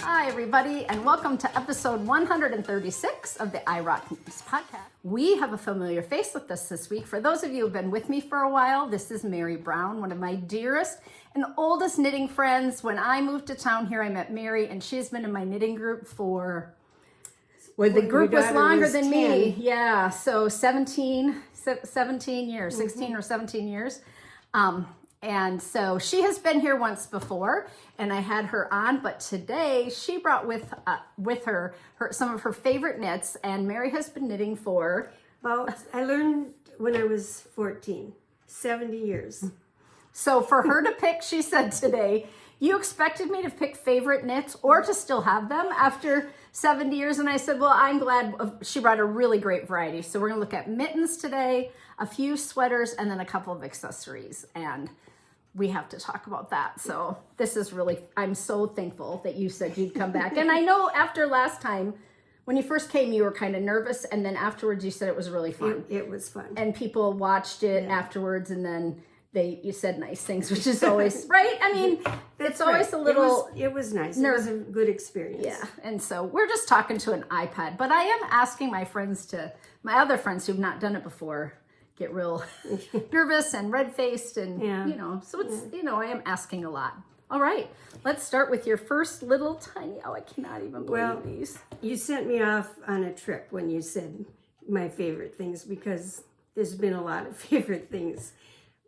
Hi, everybody, and welcome to episode 136 of the I Rock Knits podcast. We have a familiar face with us this week. For those of you who have been with me for a while, this is Mary Brown, one of my dearest and oldest knitting friends. When I moved to town here, I met Mary, and she's been in my knitting group for, well, the group was longer than 10. Me. Yeah, so 17 years, 16 or 17 years. And so she has been here once before, and I had her on, but today she brought with her some of her favorite knits, and Mary has been knitting for... Well, I learned when I was 14, 70 years. So for her to pick, she said today, you expected me to pick favorite knits or to still have them after 70 years. And I said, well, I'm glad. She brought a really great variety. So we're going to look at mittens today, a few sweaters, and then a couple of accessories. And we have to talk about that. So this is really, I'm so thankful that you said you'd come back. And I know after last time, when you first came, you were kind of nervous. And then afterwards, you said it was really fun. It was fun. And people watched it afterwards, and then you said nice things, which is always, right? I mean, it's always a little... It was nice. It was a good experience. Yeah, and so we're just talking to an iPad, but I am asking my other friends who've not done it before, get real nervous and red-faced, and, so it's, I am asking a lot. All right, let's start with your first little tiny, I cannot even believe these. You sent me off on a trip when you said my favorite things, because there's been a lot of favorite things.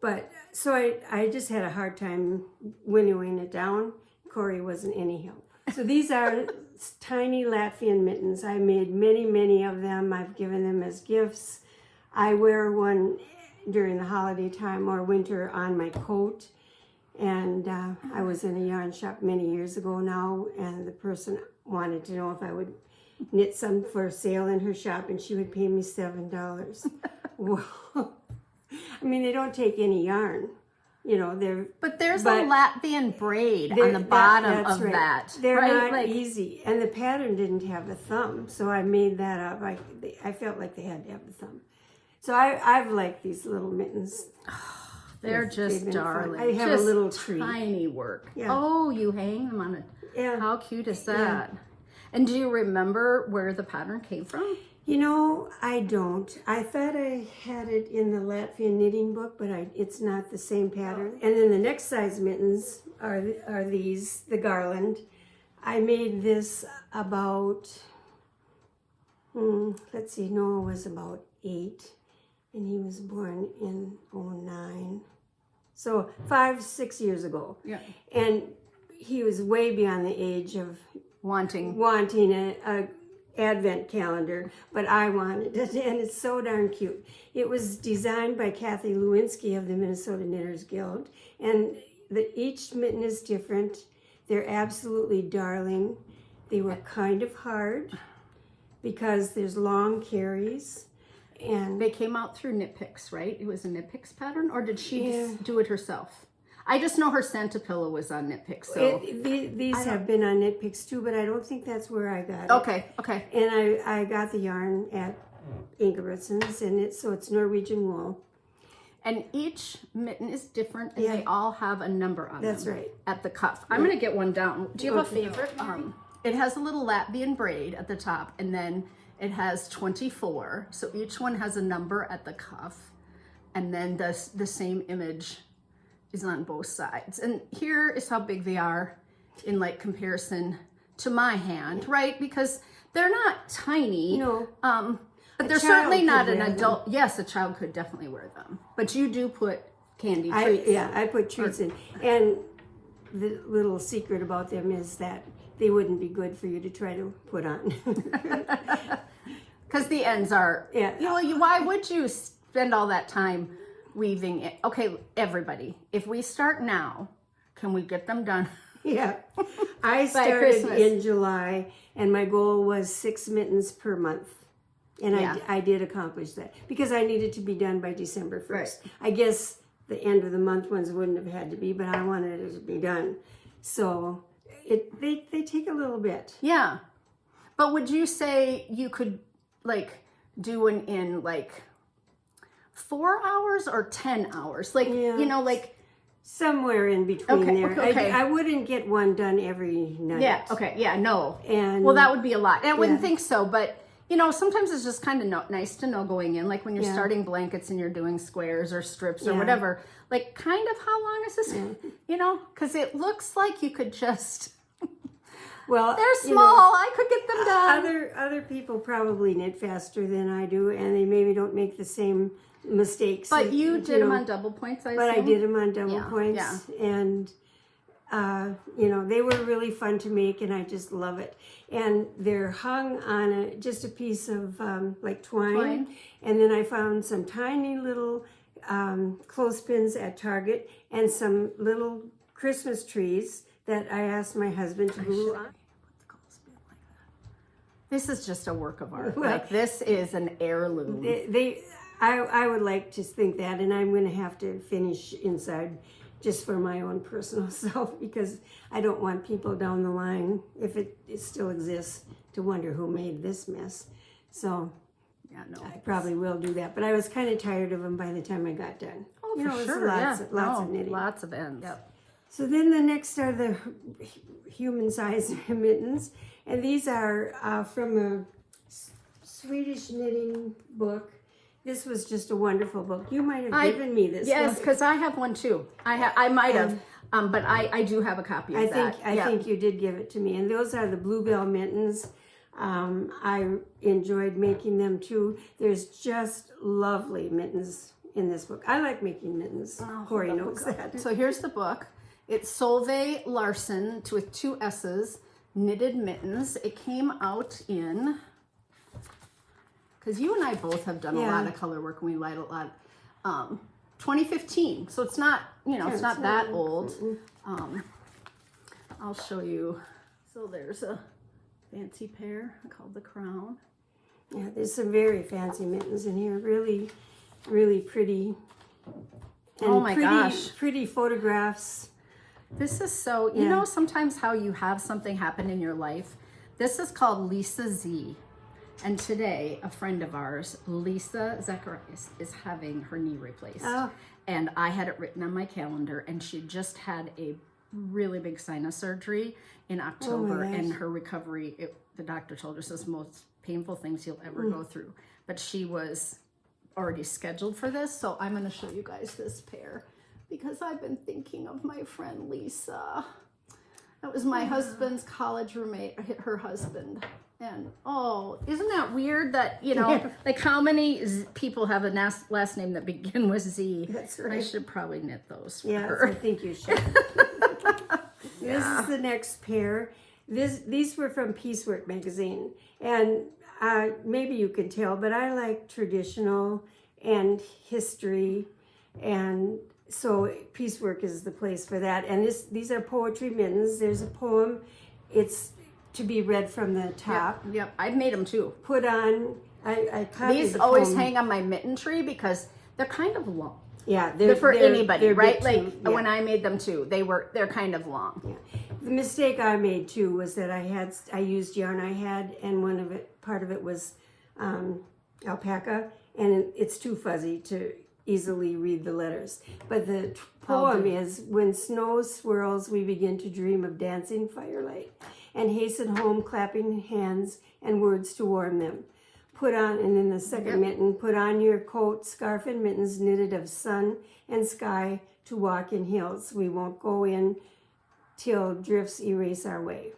But so I just had a hard time winnowing it down. Cori wasn't any help. So these are tiny Latvian mittens. I made many, many of them. I've given them as gifts. I wear one during the holiday time or winter on my coat. And I was in a yarn shop many years ago now, and the person wanted to know if I would knit some for sale in her shop, and she would pay me $7. Well, I mean, they don't take any yarn, But there's a Latvian braid on the bottom of that. They're not easy, and the pattern didn't have a thumb, so I made that up. I felt like they had to have the thumb. So I've liked these little mittens. They're just darling. I have just a little tree. Tiny work. Yeah. Oh, you hang them on it. Yeah. How cute is that? Yeah. And do you remember where the pattern came from? I don't. I thought I had it in the Latvian knitting book, but it's not the same pattern. And then the next size mittens are these, the Garland. I made this about, let's see, Noah was about 8, and he was born in 2009. So 5-6 years ago. Yeah. And he was way beyond the age of wanting a advent calendar, but I wanted it, and it's so darn cute. It was designed by Lewinsky of the Minnesota Knitters Guild, and each mitten is different. They're absolutely darling. They were kind of hard because there's long carries, and they came out through Knitpicks, right? It was a Knitpicks pattern, or did she just do it herself? I just know her Santa pillow was on Knitpicks. So these have been on Knitpicks too, but I don't think that's where I got it. Okay. And I got the yarn at Ingebrigtsen's, and it's Norwegian wool. And each mitten is different, and they all have a number on them. That's right. At the cuff. I'm going to get one down. Do you have a favorite? It has a little Latvian braid at the top, and then it has 24. So each one has a number at the cuff, and then the same image is on both sides. And here is how big they are in comparison to my hand, right? Because they're not tiny. No. But they're certainly not an adult. Yes, a child could definitely wear them. But you do put candy treats. I put treats in. And the little secret about them is that they wouldn't be good for you to try to put on. Because the ends are, why would you spend all that time weaving it? Okay, everybody, if we start now, can we get them done? Yeah. I started in July, and my goal was 6 mittens per month. And I did accomplish that because I needed to be done by December 1st. Right. I guess the end of the month ones wouldn't have had to be, but I wanted it to be done. So they take a little bit. Yeah. But would you say you could do an in 4 hours or 10 hours? somewhere in between Okay, there. okay. I wouldn't get one done every night. Yeah, okay, yeah, no. And well, that would be a lot. I wouldn't think so, but you know, sometimes it's just kind of nice to know going in, like when you're starting blankets and you're doing squares or strips or whatever, like kind of how long is this, you know, because it looks like you could just, well, they're small, I could get them done. Other people probably knit faster than I do, and they maybe don't make the same mistakes. But you did them on double points, I assume? But I did them on double points, and you know, they were really fun to make, and I just love it. And they're hung on just a piece of like twine, and then I found some tiny little clothespins at Target and some little Christmas trees that I asked my husband to glue on. This is just a work of art. Like this is an heirloom. I would like to think that, and I'm going to have to finish inside just for my own personal self, because I don't want people down the line, if it still exists, to wonder who made this mess. So yeah, no, I probably will do that. But I was kind of tired of them by the time I got done. Oh, you know, for sure. Lots of knitting. Lots of ends. Yep. So then the next are the human-sized mittens, and these are from a Swedish knitting book. This was just a wonderful book. You might have given me this. Yes, because I have one too. I might have, but I do have a copy of that. I think you did give it to me. And those are the Bluebell mittens. I enjoyed making them too. There's just lovely mittens in this book. I like making mittens. Cori knows that. So here's the book. It's Solveig Larsson with 2 S's, Knitted Mittens. It came out in... because you and I both have done a lot of color work, and we write a lot. 2015, so it's not, you know, it's not that old. I'll show you. So there's a fancy pair called the Crown. Yeah, there's some very fancy mittens in here. Really, really pretty. And oh my gosh. Pretty photographs. This is so, you know, sometimes how you have something happen in your life. This is called Lisa Z. And today, a friend of ours, Lisa Zacharias, is having her knee replaced. Oh. And I had it written on my calendar, and she just had a really big sinus surgery in October, and her recovery, the doctor told her, this is the most painful things you'll ever go through. But she was already scheduled for this, so I'm going to show you guys this pair, because I've been thinking of my friend Lisa. That was my husband's college roommate, her husband. And oh, isn't that weird that, you know, like how many people have a last name that begin with Z? That's right. I should probably knit those for Yeah, her. I think you should. This is the next pair. These were from Piecework magazine. And maybe you can tell, but I like traditional and history. And so Piecework is the place for that. And these are poetry mittens. There's a poem. It's to be read from the top. Yep. I've made them too. Put on, I copied These the always poem. hang on my mitten tree because they're kind of long. Yeah, they're for anybody, they're right? big Like too, when I made them too, they're kind of long. Yeah. The mistake I made too was that I used yarn I had, and part of it was alpaca, and it's too fuzzy to easily read the letters. But the poem is, when snow swirls, we begin to dream of dancing firelight, and hasten home, clapping hands and words to warm them. Put on, and then the second mitten, put on your coat, scarf, and mittens knitted of sun and sky to walk in hills. We won't go in till drifts erase our way.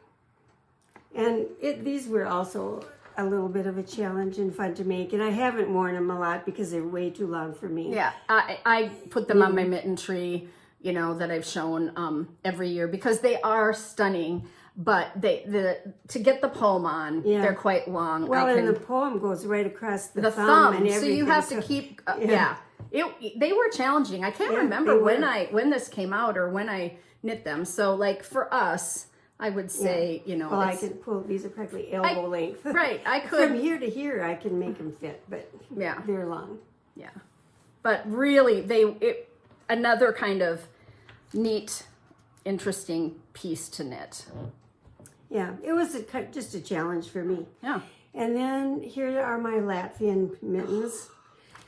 And these were also a little bit of a challenge and fun to make, and I haven't worn them a lot because they're way too long for me. Yeah, I put them on my mitten tree, you know, that I've shown every year because they are stunning. But to get the poem on, they're quite long. Well, and the poem goes right across the thumb and everything. So you have to keep, they were challenging. I can't remember when this came out or when I knit them. So like for us, I would say, you know. Well, I can pull, these are practically elbow length. Right, I could. From here to here, I can make them fit, but they're long. Yeah. But really, another kind of neat, interesting piece to knit. Yeah, it was just a challenge for me. Yeah. And then here are my Latvian mittens.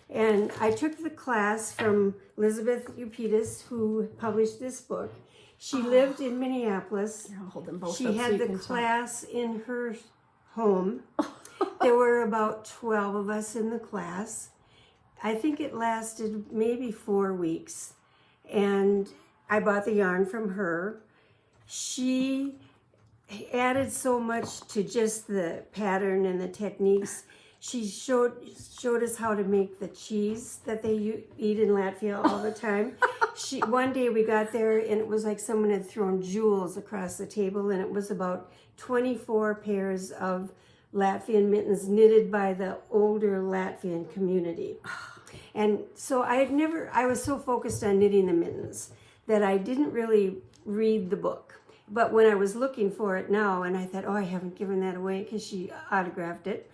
And I took the class from Lizbeth Upitis, who published this book. She lived in Minneapolis. I'll hold them both She up so had you the can class in her home. There were about 12 of us in the class. I think it lasted maybe 4 weeks. And I bought the yarn from her. She added so much to just the pattern and the techniques. She showed us how to make the cheese that they eat in Latvia all the time. One day we got there and it was like someone had thrown jewels across the table, and it was about 24 pairs of Latvian mittens knitted by the older Latvian community. And so I was so focused on knitting the mittens that I didn't really read the book. But when I was looking for it now, and I thought, oh, I haven't given that away because she autographed it,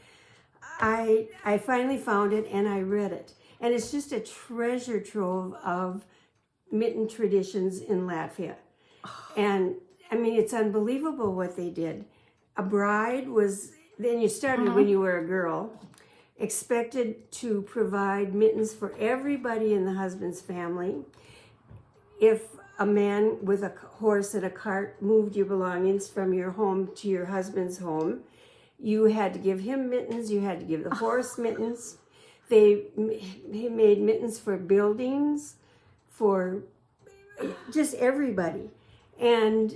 I finally found it and I read it. And it's just a treasure trove of mitten traditions in Latvia. And I mean, it's unbelievable what they did. A bride was, then you started when you were a girl, expected to provide mittens for everybody in the husband's family. If a man with a horse and a cart moved your belongings from your home to your husband's home, you had to give him mittens, you had to give the horse mittens. He made mittens for buildings, for just everybody. And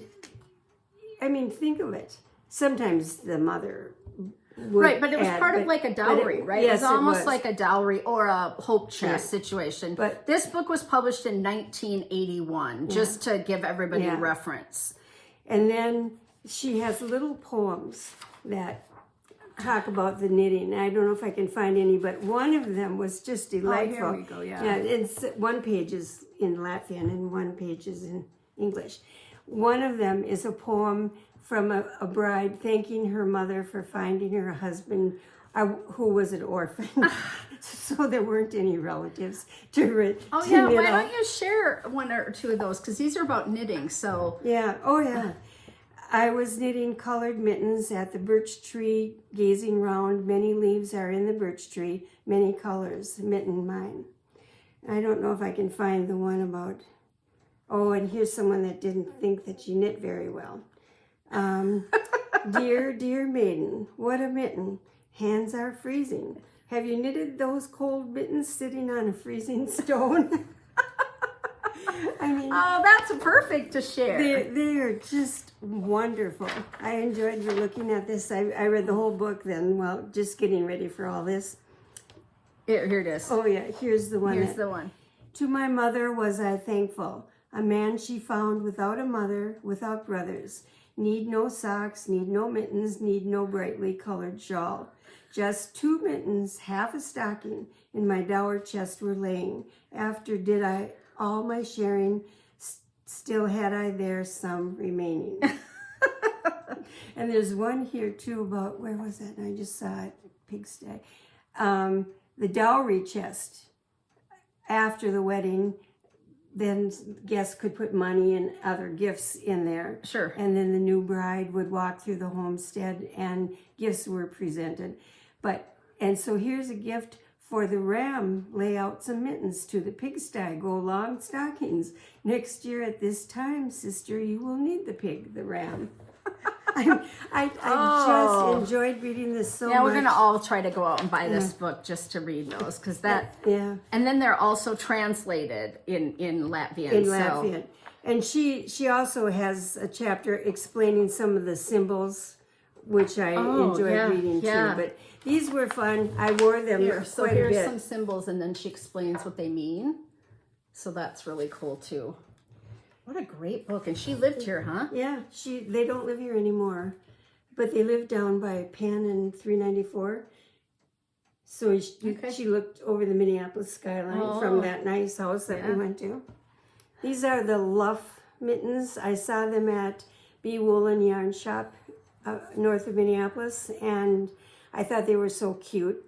I mean, think of it. Sometimes the mother would right, but it was part of like a dowry, right? Yes, it was almost like a dowry or a hope chest situation. But this book was published in 1981, just to give everybody reference. And then she has little poems that talk about the knitting. I don't know if I can find any, but one of them was just delightful. Oh, here we go, Yeah, it's one page is in Latvian and one page is in English. One of them is a poem from a bride thanking her mother for finding her husband who was an orphan. So there weren't any relatives to knit. Oh yeah, why don't you share one or two of those? Because these are about knitting, so. Yeah, oh yeah. I was knitting colored mittens at the birch tree, gazing round. Many leaves are in the birch tree, many colors, mitten mine. I don't know if I can find the one about, oh, and here's someone that didn't think that you knit very well. Dear, dear maiden, what a mitten. Hands are freezing. Have you knitted those cold mittens sitting on a freezing stone? I mean, oh, that's perfect to share. They are just wonderful. I enjoyed looking at this. I read the whole book then, well, just getting ready for all this. Here it is. Oh yeah, here's the one. Here's the one. To my mother was I thankful, a man she found without a mother, without brothers. Need no socks, need no mittens, need no brightly colored shawl. Just 2 mittens, half a stocking, in my dower chest were laying. After did I all my sharing, still had I there some remaining. And there's one here too about, where was that? I just saw it, pigsty. The dowry chest. After the wedding, then guests could put money and other gifts in there. Sure. And then the new bride would walk through the homestead and gifts were presented. And so here's a gift for the ram. Lay out some mittens to the pigsty. Go long stockings. Next year at this time, sister, you will need the pig, the ram. I just enjoyed reading this so much. Yeah, we're going to all try to go out and buy this book just to read those, because that, and then they're also translated in Latvian. In Latvian. And she also has a chapter explaining some of the symbols, which I enjoyed reading too. But these were fun. I wore them so quite a bit. Here's some symbols, and then she explains what they mean. So that's really cool too. What a great book. And she lived here, huh? Yeah, they don't live here anymore. But they lived down by Penn and 394. So she looked over the Minneapolis skyline from that nice house that we went to. These are the Luffe mittens. I saw them at B Woolen Yarn Shop north of Minneapolis, and I thought they were so cute.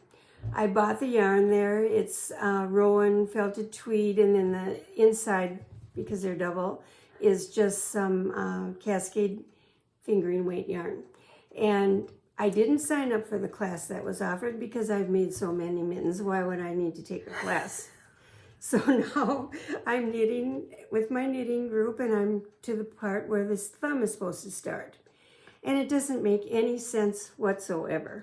I bought the yarn there. It's Rowan felted tweed, and then the inside, because they're double, is just some cascade fingering weight yarn. And I didn't sign up for the class that was offered because I've made so many mittens. Why would I need to take a class? So now I'm knitting with my knitting group, and I'm to the part where this thumb is supposed to start. And it doesn't make any sense whatsoever.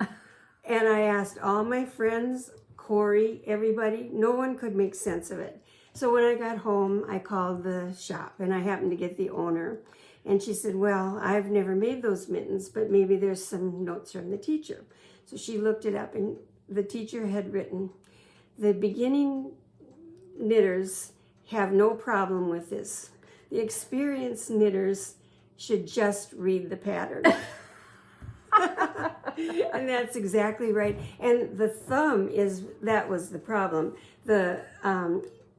And I asked all my friends, Cori, everybody, no one could make sense of it. So when I got home, I called the shop, and I happened to get the owner. And she said, well, I've never made those mittens, but maybe there's some notes from the teacher. So she looked it up, and the teacher had written, the beginning knitters have no problem with this. The experienced knitters should just read the pattern. And that's exactly right. And the thumb that was the problem.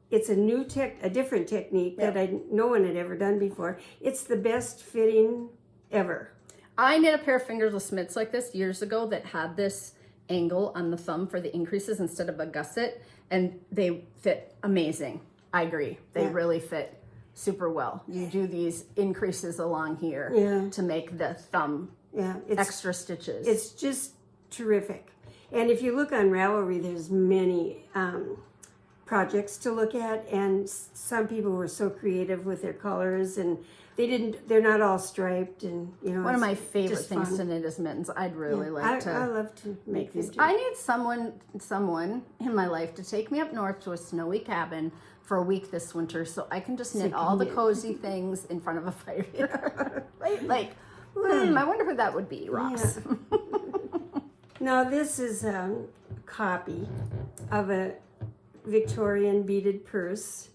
It's a different technique that no one had ever done before. It's the best fitting ever. I knit a pair of fingerless mitts like this years ago that had this angle on the thumb for the increases instead of a gusset, and they fit amazing. I agree. They really fit super well. You do these increases along here to make the thumb extra stitches. It's just terrific. And if you look on Ravelry, there's many projects to look at, and some people were so creative with their colors, and they're not all striped, and one of my favorite things to knit is mittens. I'd really like to. I love to make these. I need someone in my life to take me up north to a snowy cabin for a week this winter, so I can just knit all the cozy things in front of a fire. Right? Like, I wonder who that would be, Ross. Yeah. Now this is a copy of a Victorian beaded purse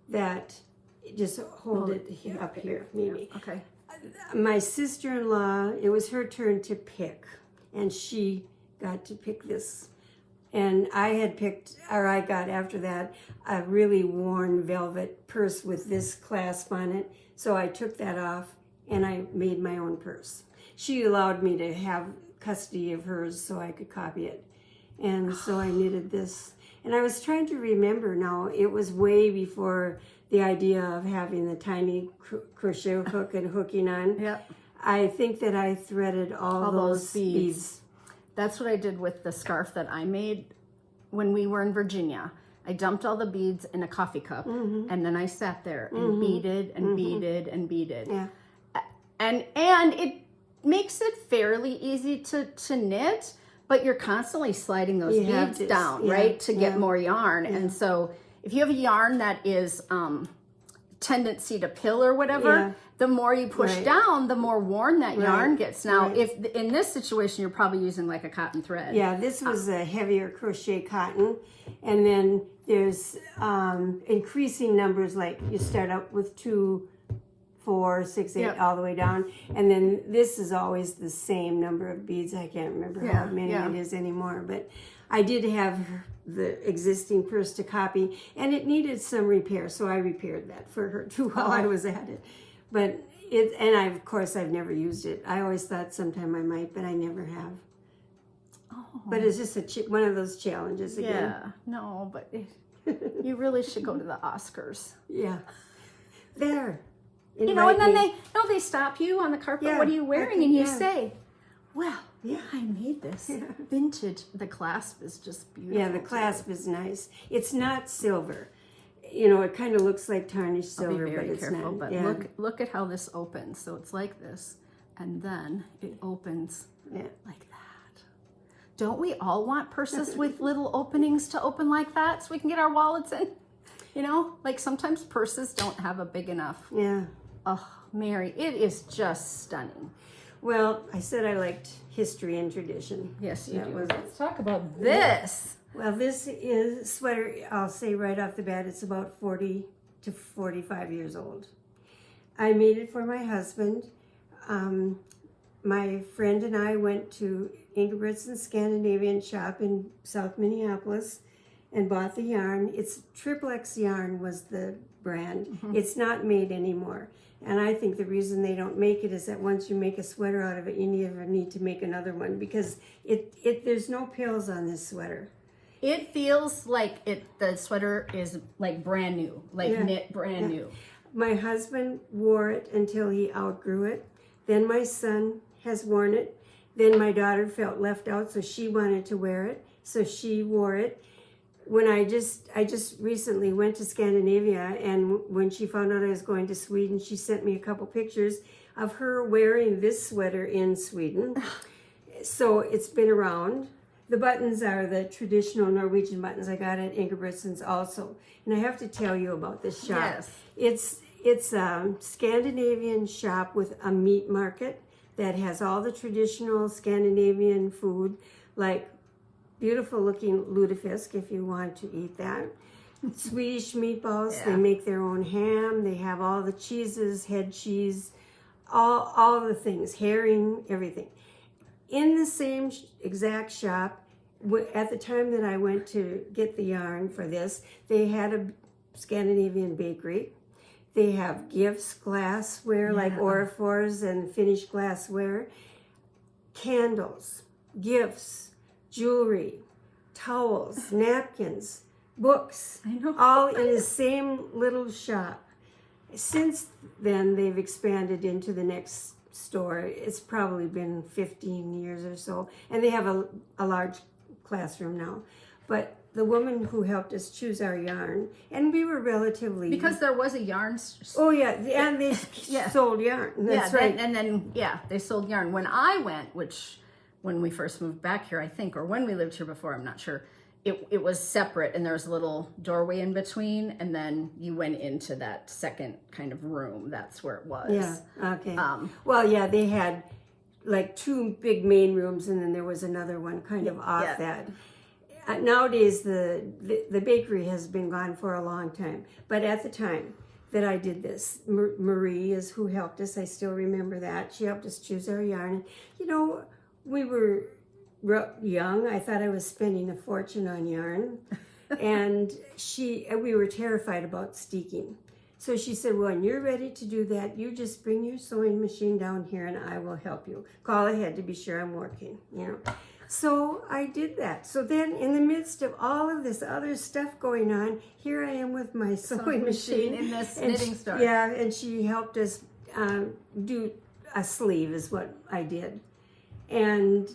that just hold it up here, maybe. Yeah. Okay. My sister-in-law, it was her turn to pick, and she got to pick this. And I got after that a really worn velvet purse with this clasp on it. So I took that off and I made my own purse. She allowed me to have custody of hers so I could copy it. And so I knitted this. And I was trying to remember now, it was way before the idea of having the tiny crochet hook and hooking on. Yep. I think that I threaded all those beads. That's what I did with the scarf that I made when we were in Virginia. I dumped all the beads in a coffee cup, and then I sat there and beaded and beaded and beaded. Yeah. And it makes it fairly easy to knit, but you're constantly sliding those beads down, right, to get more yarn. And so if you have a yarn that is tendency to pill or whatever, the more you push down, the more worn that yarn gets. Now, if in this situation, you're probably using like a cotton thread. Yeah, this was a heavier crochet cotton. And then there's increasing numbers, like you start out with 2, 4, 6, 8, all the way down. And then this is always the same number of beads. I can't remember how many it is anymore. But I did have the existing purse to copy, and it needed some repair. So I repaired that for her too while I was at it. But of course, I've never used it. I always thought sometime I might, but I never have. Oh. But it's just one of those challenges again. Yeah, no, but you really should go to the Oscars. Yeah. There. And then they stop you on the carpet. Yeah, what are you wearing? And you say, well, I made this. Vintage. The clasp is just beautiful. Yeah, the clasp is nice. It's not silver. It kind of looks like tarnished silver, but it's not. But look at how this opens. So it's like this, and then it opens like that. Don't we all want purses with little openings to open like that so we can get our wallets in? Like sometimes purses don't have a big enough. Yeah. Oh, Mary, it is just stunning. Well, I said I liked history and tradition. Yes, you do. Let's talk about this. Well, this is a sweater, I'll say right off the bat, it's about 40 to 45 years old. I made it for my husband. My friend and I went to Ingebrigtsen's Scandinavian shop in South Minneapolis and bought the yarn. It's Triplex Yarn was the brand. It's not made anymore. And I think the reason they don't make it is that once you make a sweater out of it, you never need to make another one because there's no pills on this sweater. It feels like the sweater is like brand new, knit brand new. My husband wore it until he outgrew it. Then my son has worn it, Then my daughter felt left out, so she wanted to wear it. So she wore it. When I just recently went to Scandinavia, and when she found out I was going to Sweden, she sent me a couple pictures of her wearing this sweater in Sweden. So it's been around. The buttons are the traditional Norwegian buttons I got at Ingebrigtsen's also. And I have to tell you about this shop. Yes. It's a Scandinavian shop with a meat market that has all the traditional Scandinavian food, like beautiful looking lutefisk if you want to eat that. Swedish meatballs, they make their own ham, they have all the cheeses, head cheese, all the things, herring, everything. In the same exact shop, at the time that I went to get the yarn for this, they had a Scandinavian bakery. They have gifts, glassware, like Orifors and finished glassware, candles, gifts, jewelry, towels, napkins, books, all in the same little shop. Since then, they've expanded into the next store. It's probably been 15 years or so, and they have a large classroom now. But the woman who helped us choose our yarn, and we were relatively... Because there was a yarn... Oh, yeah, and they sold yarn. That's right. And then, they sold yarn. When I went, when we first moved back here, I think, or when we lived here before, I'm not sure, it was separate, and there was a little doorway in between, and then you went into that second kind of room. That's where it was. Yeah, okay. Well, yeah, they had like two big main rooms, and then there was another one kind of off that. Nowadays, the bakery has been gone for a long time, but at the time that I did this, Marie is who helped us. I still remember that. She helped us choose our yarn. You know, we were young. I thought I was spending a fortune on yarn, and we were terrified about steeking. So she said, well, when you're ready to do that, you just bring your sewing machine down here and I will help you. Call ahead to be sure I'm working, you know. So I did that. So then in the midst of all of this other stuff going on, here I am with my sewing machine in this knitting store. Yeah, and she helped us do a sleeve is what I did. And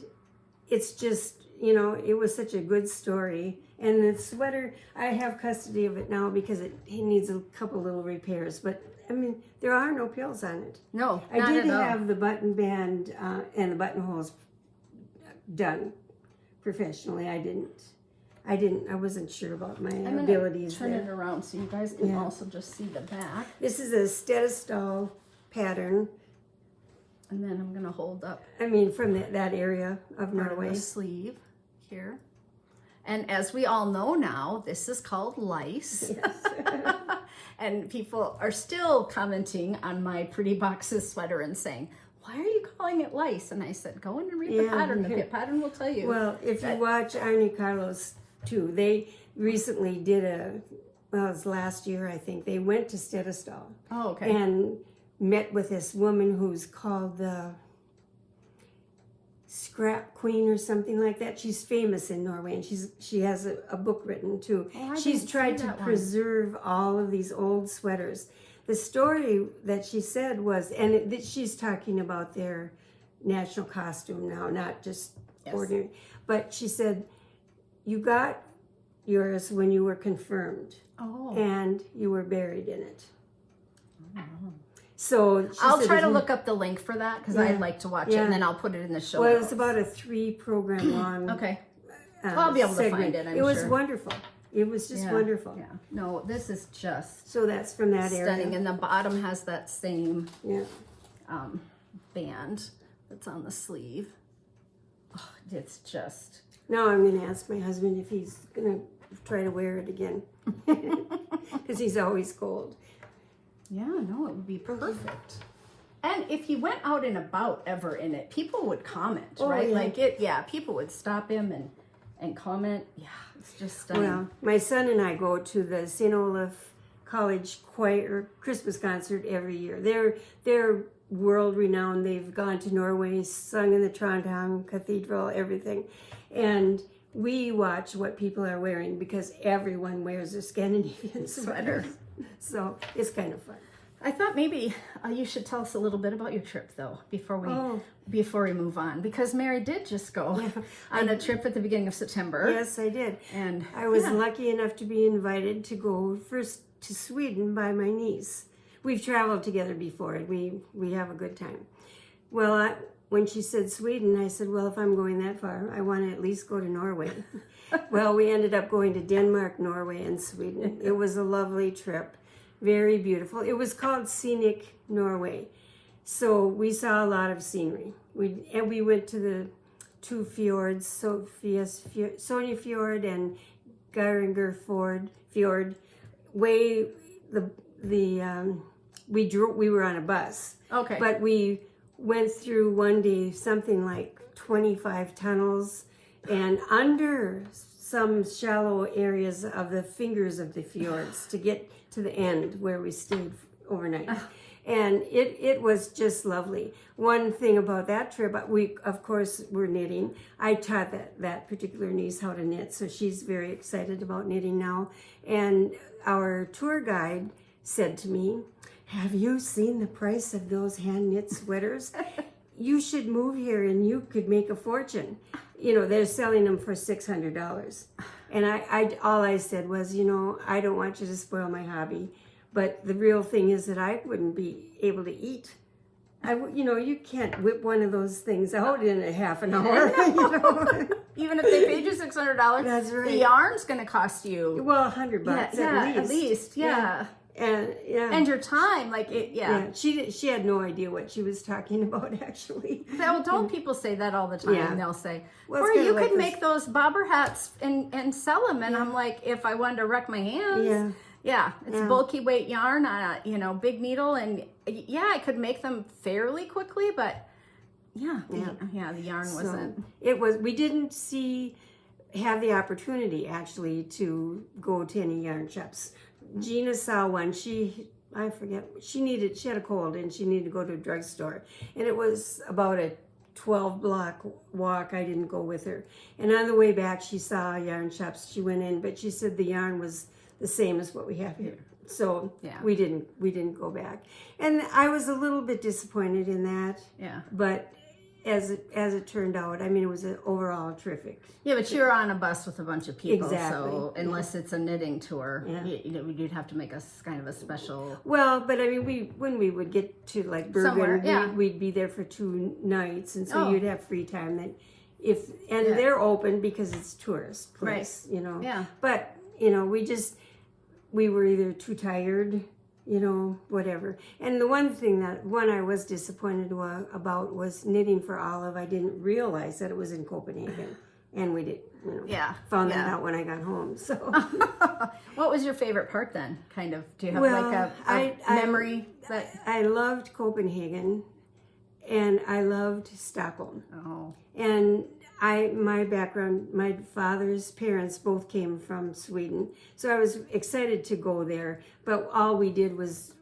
it's just, you know, it was such a good story. And the sweater, I have custody of it now because it needs a couple little repairs. But, I mean, there are no pills on it. No, I did have the button band and the buttonholes done professionally. I wasn't sure about my abilities. Turn it around so you guys can also just see the back. This is a Stedestall pattern. And then I'm going to hold up. I mean, from that area of Norway. The sleeve here. And as we all know now, this is called lice. Yes. And people are still commenting on my Pretty Boxes sweater and saying, why are you calling it lice? And I said, go in and read the pattern. The pattern will tell you. Well, if you watch Arnie Carlos too, they recently did it was last year, I think. They went to Stedestall. Oh, okay. And met with this woman who's called the Scrap Queen or something like that. She's famous in Norway, and she has a book written too. Oh, she's tried to preserve all of these old sweaters. The story that she said was, and she's talking about their national costume now, not just ordinary, but she said, you got yours when you were confirmed, and you were buried in it. Oh. So I'll try to look up the link for that because I'd like to watch it, and then I'll put it in the show. Well, it was about a 3-program long. Okay. Well, I'll be able to find it. It was wonderful. It was just wonderful. Yeah. No, this is just so that's from that stunning. area. And the bottom has that same band that's on the sleeve. Oh, it's just. Now I'm going to ask my husband if he's going to try to wear it again because he's always cold. Yeah, no, it would be perfect. And if he went out and about ever in it, people would comment, right? Yeah. Like people would stop him and comment. Yeah, it's just stunning. Well, my son and I go to the St. Olaf College Choir Christmas concert every year. They're world renowned. They've gone to Norway, sung in the Trondheim Cathedral, everything. And we watch what people are wearing because everyone wears a Scandinavian sweater. So it's kind of fun. I thought maybe you should tell us a little bit about your trip, though, before we move on, because Mary did just go on a trip at the beginning of September. Yes, I did. And I was lucky enough to be invited to go first to Sweden by my niece. We've traveled together before, and we have a good time. Well, when she said Sweden, I said, well, if I'm going that far, I want to at least go to Norway. Well, we ended up going to Denmark, Norway, and Sweden. It was a lovely trip. Very beautiful. It was called Scenic Norway. So we saw a lot of scenery. We went to the two fjords, Sonia Fjord and Geiranger Fjord. We were on a bus. Okay. But we went through one day something like 25 tunnels and under some shallow areas of the fingers of the fjords to get to the end where we stayed overnight. And it was just lovely. One thing about that trip, we of course were knitting. I taught that particular niece how to knit, so she's very excited about knitting now. And our tour guide said to me, have you seen the price of those hand knit sweaters? You should move here and you could make a fortune. You know, they're selling them for $600. And all I said was, I don't want you to spoil my hobby. But the real thing is that I wouldn't be able to eat. You can't whip one of those things out in a half an hour. Even if they paid you $600, that's right. The yarn's going to cost you $100 at least. And your time, she had no idea what she was talking about, actually. Well, don't people say that all the time? Yeah. They'll say, well, or you could make those bobber hats and sell them. And I'm like, if I wanted to wreck my hands, it's bulky weight yarn on a big needle, and I could make them fairly quickly, but the yarn wasn't. It was. We didn't have the opportunity actually to go to any yarn shops. Gina saw one. She had a cold and she needed to go to a drugstore, and it was about a 12-block walk. I didn't go with her, and on the way back she saw yarn shops. She went in, but she said the yarn was the same as what we have here, so we didn't go back, and I was a little bit disappointed in that. But as it turned out, I mean, it was an overall terrific. Yeah, but you're on a bus with a bunch of people, exactly. So unless it's a knitting tour, you'd have to make a kind of a special. Well, but I mean, when we would get to like Bergen, we'd be there for 2 nights, and so you'd have free time. That they're open because it's tourist place, right. But we were either too tired, whatever. And the one I was disappointed about was Knitting for Olive. I didn't realize that it was in Copenhagen, and we did, found that out when I got home. So, what was your favorite part then? Kind of, do you have a memory that I loved Copenhagen, and I loved Stockholm. Oh, and my background, my father's parents both came from Sweden, so I was excited to go there. But all we did was,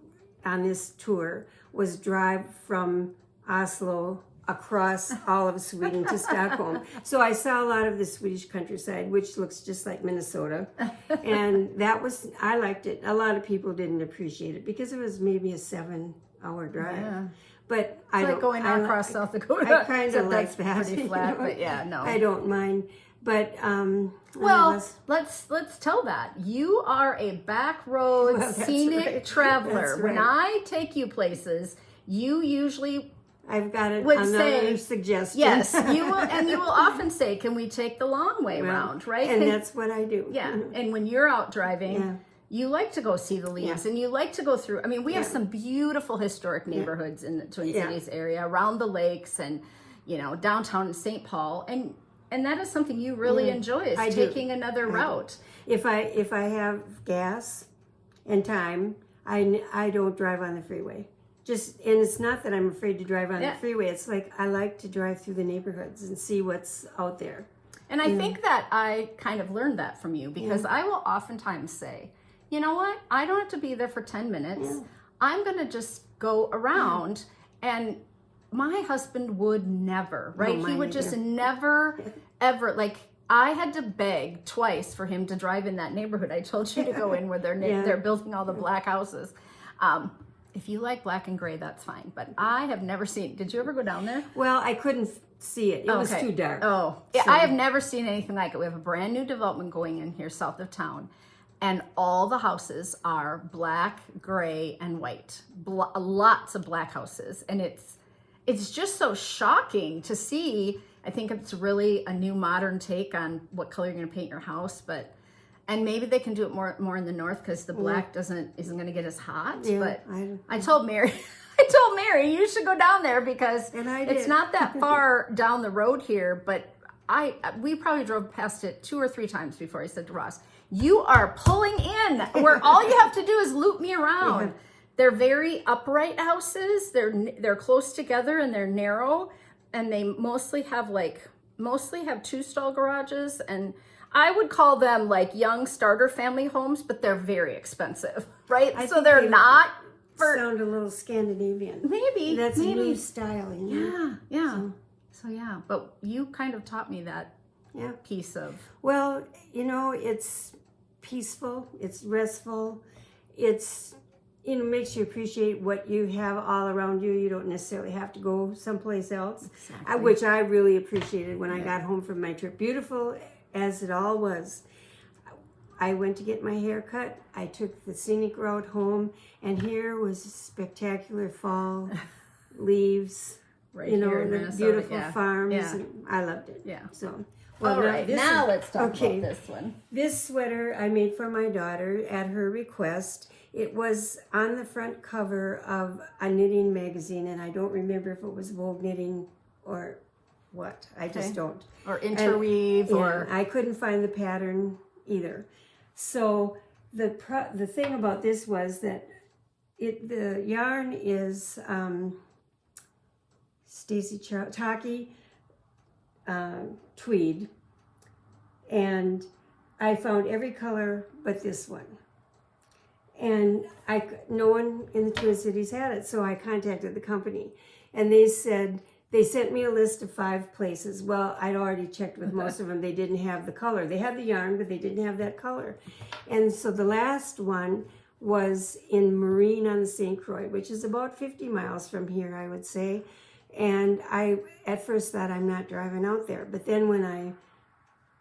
on this tour, was drive from Oslo across all of Sweden to Stockholm. So I saw a lot of the Swedish countryside, which looks just like Minnesota. And I liked it. A lot of people didn't appreciate it because it was maybe a 7-hour drive. Yeah. But it's like going across South Dakota. I kind of like that. Pretty flat, but I don't mind. But let's tell that you are a back road scenic traveler. When I take you places, you usually I've got another suggestion. Yes, you will, and you will often say, "Can we take the long way around?" Right? And that's what I do. Yeah, and when you're out driving. You like to go see the leaves, and you like to go through. I mean, we have some beautiful historic neighborhoods in the Twin Cities area, around the lakes, and downtown in St. Paul, and that is something you really enjoy. Is taking another route. If I have gas and time, I don't drive on the freeway. And it's not that I'm afraid to drive on the freeway. It's like I like to drive through the neighborhoods and see what's out there. And I think that I kind of learned that from you because I will oftentimes say, you know what? I don't have to be there for 10 minutes. Yeah. I'm going to just go around. And my husband would never, right? He would just never, ever, like, I had to beg twice for him to drive in that neighborhood. I told you to go in where they're building all the black houses. if you like black and gray, that's fine. But I have never seen, did you ever go down there? Well, I couldn't see it. It was too dark. Oh, yeah, I have never seen anything like it. We have a brand new development going in here south of town. And all the houses are black, gray, and white. Lots of black houses. And it's just so shocking to see. I think it's really a new modern take on what color you're going to paint your house. And maybe they can do it more in the north because the black isn't going to get as hot. Yeah, but I told Mary, you should go down there because it's not that far down the road here. But we probably drove past it 2 or 3 times before I said to Ross, you are pulling in where all you have to do is loop me around. Yeah. They're very upright houses. They're close together and they're narrow, and they mostly have 2-stall garages, and I would call them like young starter family homes, but they're very expensive, right? So they're not sound a little Scandinavian. Maybe that's new styling. Yeah. So yeah, but you kind of taught me that. Yeah, piece of. Well, it's peaceful, it's restful, it's, makes you appreciate what you have all around you. You don't necessarily have to go someplace else, which I really appreciated when I got home from my trip. Beautiful as it all was. I went to get my hair cut. I took the scenic route home, and here was spectacular fall leaves, the beautiful farms. Yeah. And I loved it. Yeah. So. Well, all right, now let's talk about this one. This sweater I made for my daughter at her request. It was on the front cover of a knitting magazine, and I don't remember if it was Vogue Knitting or what. I just don't. Or Interweave, or I couldn't find the pattern either. So the thing about this was that the yarn is Tahki tweed, and I found every color but this one, and no one in the Twin Cities had it, so I contacted the company, and they sent me a list of 5 places. Well, I'd already checked with most of them. They didn't have the color. They had the yarn, but they didn't have that color. And so the last one was in Marine on the St. Croix, which is about 50 miles from here, I would say. And I, at first, thought I'm not driving out there. But then when I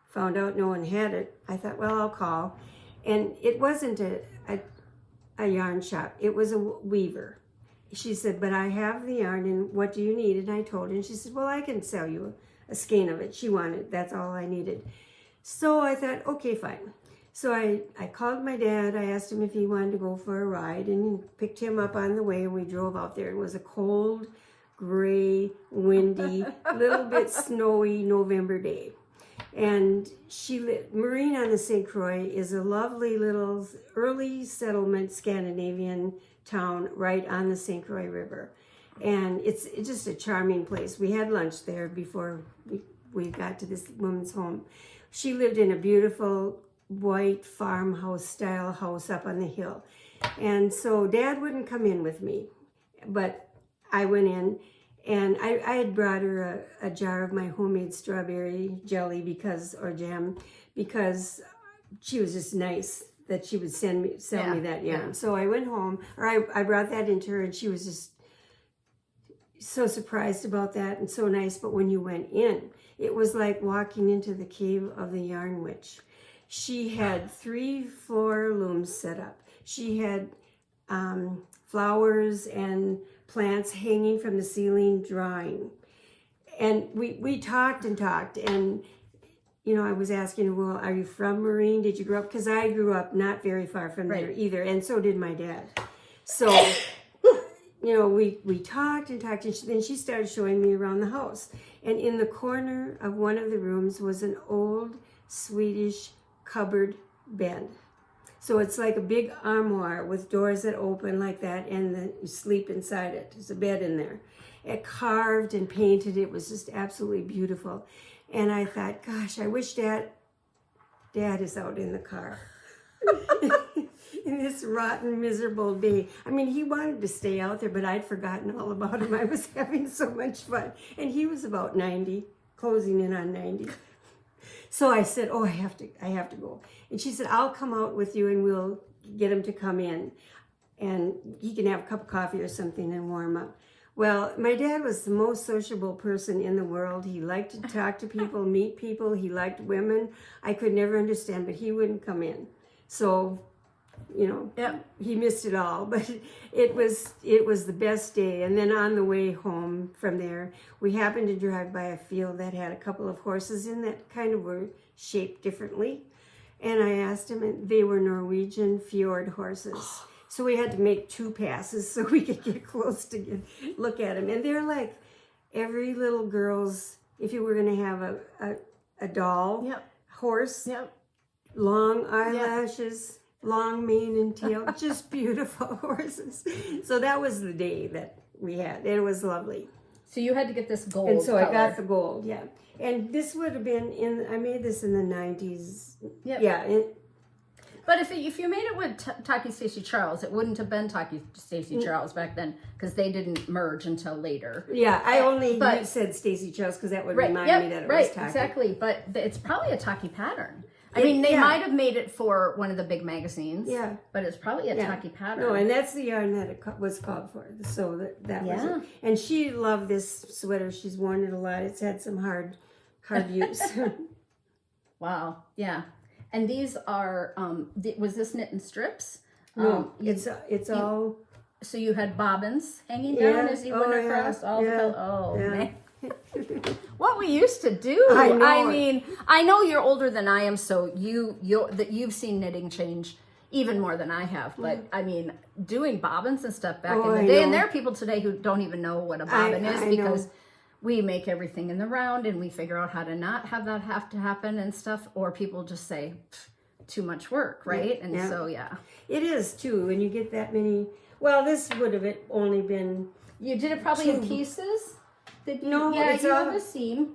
found out no one had it, I thought, well, I'll call. And it wasn't a yarn shop. It was a weaver. She said, but I have the yarn, and what do you need? And I told her, and she said, well, I can sell you a skein of it. She wanted, that's all I needed. So I thought, okay, fine. So I called my dad. I asked him if he wanted to go for a ride, and picked him up on the way, and we drove out there. It was a cold, gray, windy, little bit snowy November day. And Marine on the St. Croix is a lovely little early settlement Scandinavian town right on the St. Croix River. And it's just a charming place. We had lunch there before we got to this woman's home. She lived in a beautiful white farmhouse style house up on the hill. And so Dad wouldn't come in with me, but I went in, and I had brought her a jar of my homemade strawberry jelly or jam, because she was just nice that she would sell me that yarn. Yeah. So I went home, or I brought that into her, and she was just so surprised about that and so nice. But when you went in, it was like walking into the cave of the yarn witch. She had 3 floor looms set up. She had flowers and plants hanging from the ceiling drying. And we talked, and I was asking her, well, are you from Marine? Did you grow up? Because I grew up not very far from there either, and so did my dad. So, we talked, and then she started showing me around the house. And in the corner of one of the rooms was an old Swedish cupboard bed. So it's like a big armoire with doors that open like that, and then you sleep inside it. There's a bed in there. It carved and painted. It was just absolutely beautiful. And I thought, gosh, I wish Dad is out in the car. In this rotten, miserable day. I mean, he wanted to stay out there, but I'd forgotten all about him. I was having so much fun. And he was about 90, closing in on 90. So I said, oh, I have to go. And she said, I'll come out with you, and we'll get him to come in. and he can have a cup of coffee or something and warm up. Well, my dad was the most sociable person in the world. He liked to talk to people, meet people. He liked women. I could never understand, but he wouldn't come in. So, you know, he missed it all. But it was the best day. And then on the way home from there, we happened to drive by a field that had a couple of horses in that kind of were shaped differently. And I asked him, and they were Norwegian fjord horses. So we had to make 2 passes so we could get close to look at them. And they're like every little girl's, if you were going to have a doll, horse, long eyelashes, long mane and tail, just beautiful horses. So that was the day that we had. And it was lovely. So you had to get this gold And so color. I got the gold, And this would have been I made this in the 90s. Yep. Yeah. But if you made it with Tahki Stacy Charles, it wouldn't have been Tahki Stacy Charles back then because they didn't merge until later. Yeah, I only said Stacy Charles because that would remind me that it was Tahki. Exactly. But it's probably a Tahki pattern. I mean, they might have made it for one of the big magazines. Yeah. But it's probably a Tahki pattern. No, and that's the yarn that it was called for. So that was it. And she loved this sweater. She's worn it a lot. It's had some hard use. Wow. Yeah. And these are, was this knit in strips? No, it's all. So you had bobbins hanging down as you went across all the color. Oh, man. What we used to do. I mean, I know you're older than I am, so you've seen knitting change even more than I have. But I mean, doing bobbins and stuff back in the day, and there are people today who don't even know what a bobbin is because we make everything in the round and we figure out how to not have that have to happen and stuff, or people just say too much work, right? So it is too when you get that many. Well, this would have only been. You did it probably in pieces. Did you? No, yeah, it's you have a seam.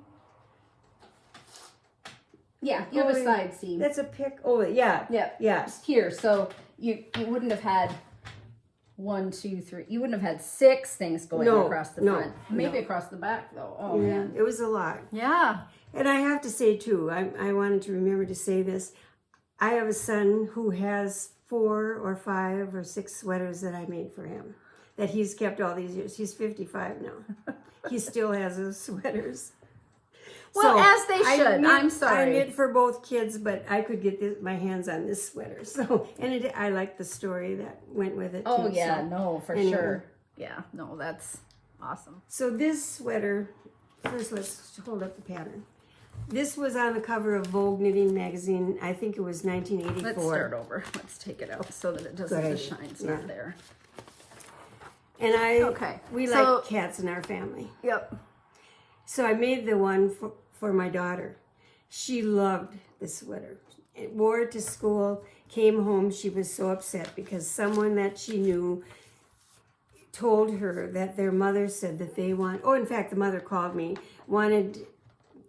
Yeah, you have a side seam. That's a pick. Oh, yeah. It's here, so you wouldn't have had 1, 2, 3. You wouldn't have had 6 things going across the front. Maybe across the back though. Oh man, it was a lot. Yeah. And I have to say too, I wanted to remember to say this. I have a son who has 4 or 5 or 6 sweaters that I made for him that he's kept all these years. He's 55 now. He still has those sweaters. Well, so as they should. I'm sorry. I knit for both kids, but I could get my hands on this sweater. So, and I like the story that went with it. Oh too, yeah, so. no, for sure. Yeah, no, that's awesome. So this sweater, first let's hold up the pattern. This was on the cover of Vogue Knitting magazine. I think it was 1984. Let's start over. Let's take it out so that it doesn't. The shine's not there. And we like cats in our family. Yep. So I made the one for my daughter. She loved the sweater. It wore it to school, came home. She was so upset because someone that she knew told her that their mother said that they in fact, the mother called me, wanted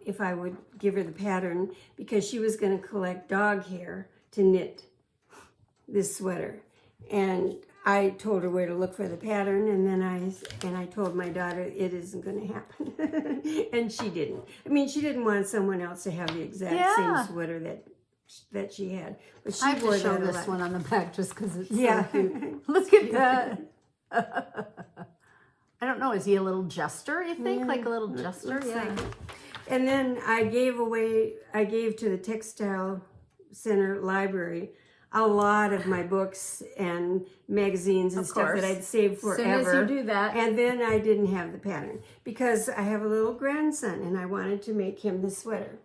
if I would give her the pattern because she was going to collect dog hair to knit this sweater. And I told her where to look for the pattern, and then I told my daughter it isn't going to happen, and she didn't. I mean, she didn't want someone else to have the exact same sweater that she had, but she wore show that this one on the back just because it's so cute. Look at that. I don't know. Is he a little jester? You think like a little jester? Yeah. And then I gave to the Textile Center Library a lot of my books and magazines and stuff that I'd saved forever. As soon as you do that. And then I didn't have the pattern because I have a little grandson and I wanted to make him the sweater.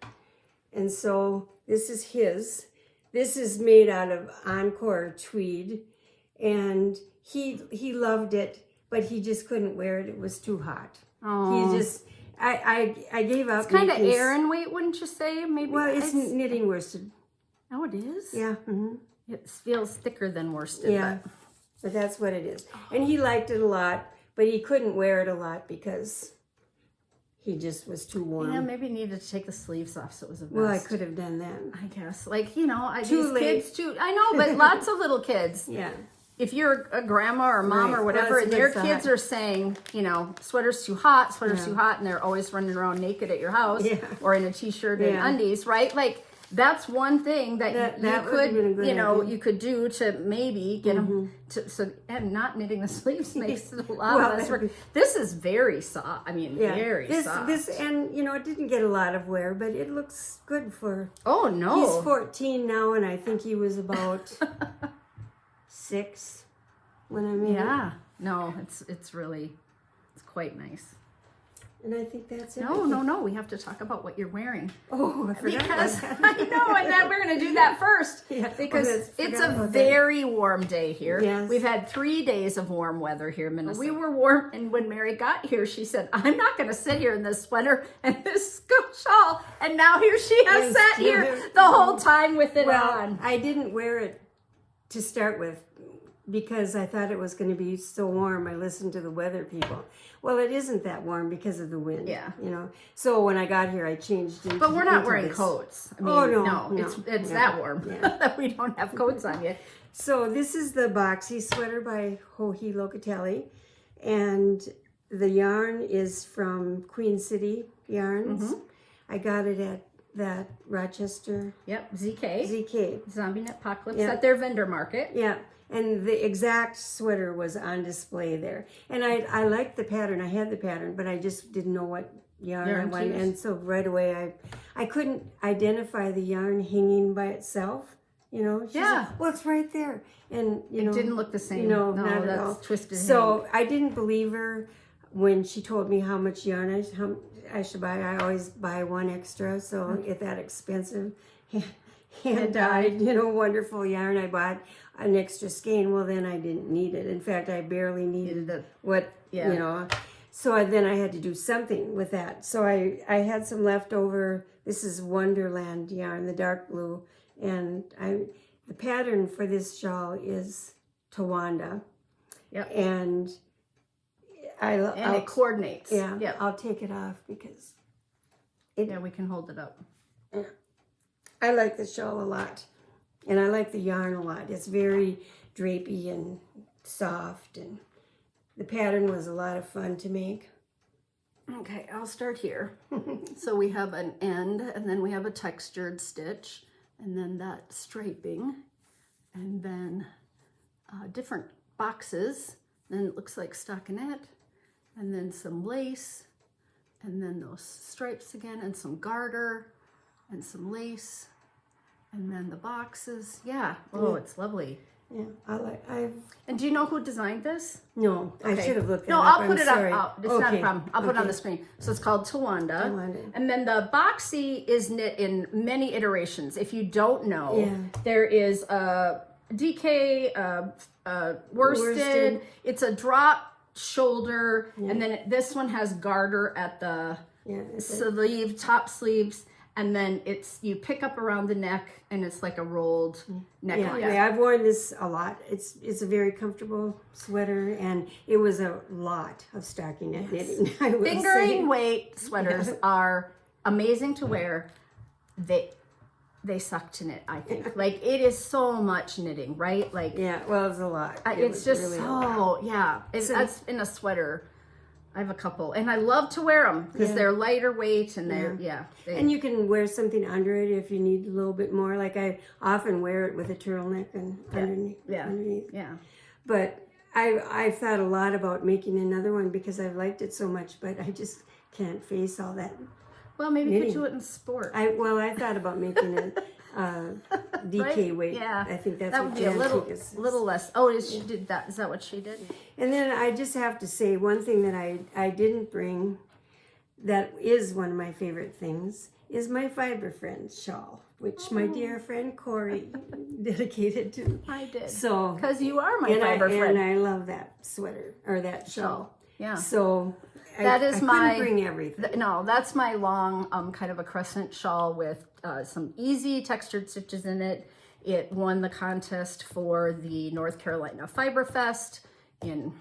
And so this is his. This is made out of Encore Tweed. And he loved it, but he just couldn't wear it. It was too hot. Oh. He just, I gave up. It's kind of Aran weight, wouldn't you say? Maybe. Well, it's knitting worsted. Oh, it is? Yeah. Mm-hmm. It feels thicker than worsted. Yeah, but that's what it is. And he liked it a lot, but he couldn't wear it a lot because he just was too warm. Yeah, maybe needed to take the sleeves off so it was a vest. Well, I could have done that. I guess. Like, these late. kids too. I know, but lots of little kids. Yeah. If you're a grandma or mom or whatever, and their kids are saying, sweater's too hot, and they're always running around naked at your house or in a t-shirt and undies, right? Like, that's one thing that you would've been a could, good you know, idea. you could do to maybe get them to, so, and not knitting the sleeves makes it a lot less work. This is very soft. I mean, very soft. This, and you know, it didn't get a lot of wear, but it looks good for. Oh no, he's 14 now, and I think he was about 6 when I made it. Yeah, no, it's quite nice. And I think that's it. No, we have to talk about what you're wearing. Oh, I forgot Because about I know, and then we're going to do that first. Yeah, because it's a very warm day here. Yes. We've had 3 days of warm weather here in Minnesota. We were warm, and when Mary got here, she said, "I'm not going to sit here in this sweater and this shawl." And now here she has sat here the whole time with it on. I didn't wear it to start with because I thought it was going to be so warm. I listened to the weather people. Well, it isn't that warm because of the wind. Yeah. You know. So when I got here, I changed into. But we're not wearing this. coats. I mean, no, it's that warm that we don't have coats on yet. So this is the boxy sweater by Hohi Locatelli, and the yarn is from Queen City Yarns. I got it at that Rochester. Yep, ZK. Zombie Knit Apocalypse at their vendor market. Yeah. And the exact sweater was on display there. And I liked the pattern. I had the pattern, but I just didn't know what yarn I wanted. And so right away I couldn't identify the yarn hanging by itself. You know? She said, well, it's right there. And, you know. It didn't look the same. No, not at all. Twisted. So I didn't believe her when she told me how much yarn I should buy. I always buy one extra, so it's that expensive. Hand-dyed, you know, wonderful yarn. I bought an extra skein. Well, then I didn't need it. In fact, I barely needed you know. So then I had to do something with that. So I had some leftover. This is Wonderland yarn, the dark blue, and the pattern for this shawl is Tawanda. Yep. And it coordinates. Yeah. Yep. I'll take it off because we can hold it up. I like the shawl a lot, and I like the yarn a lot. It's very drapey and soft, and the pattern was a lot of fun to make. Okay, I'll start here. So we have an end, and then we have a textured stitch, and then that striping, and then different boxes. Then it looks like stockinette, and then some lace, and then those stripes again, and some garter, and some lace, and then the boxes. Yeah. Oh, it's lovely. Yeah, And do you know who designed this? No, okay. I should have looked. No, I'll put it sorry. up. It's not a problem. I'll put it on the screen. So it's called Tawanda. And then the boxy is knit in many iterations. If you don't know, there is a DK, worsted. It's a drop shoulder, and then this one has garter at the sleeve, top sleeves. And then you pick up around the neck, and it's like a rolled neckline. Yeah, I've worn this a lot. It's a very comfortable sweater, and it was a lot of stockinette knitting. Fingering weight sweaters are amazing to wear. They suck to knit, I think. Like, it is so much knitting, right? Like, well, it's a lot. It's just really that's in a sweater. I have a couple, and I love to wear them because they're lighter weight, and they're and you can wear something under it if you need a little bit more. Like, I often wear it with a turtleneck and underneath. Yeah. But I've thought a lot about making another one because I've liked it so much, but I just can't face all that. Well, maybe you could do it in sport. I thought about making it DK weight. Yeah, I think that's that what would be a little less. Oh, she did that. Is that what she did? And then I just have to say one thing that I didn't bring, that is one of my favorite things, is my Fiber Friends shawl, which my dear friend Cori dedicated to. I did. So because you are my Fiber friend, and I love that sweater or that shawl. Yeah. So that is my. Couldn't bring everything. No, that's my long kind of a crescent shawl with some easy textured stitches in it. It won the contest for the North Carolina Fiber Fest in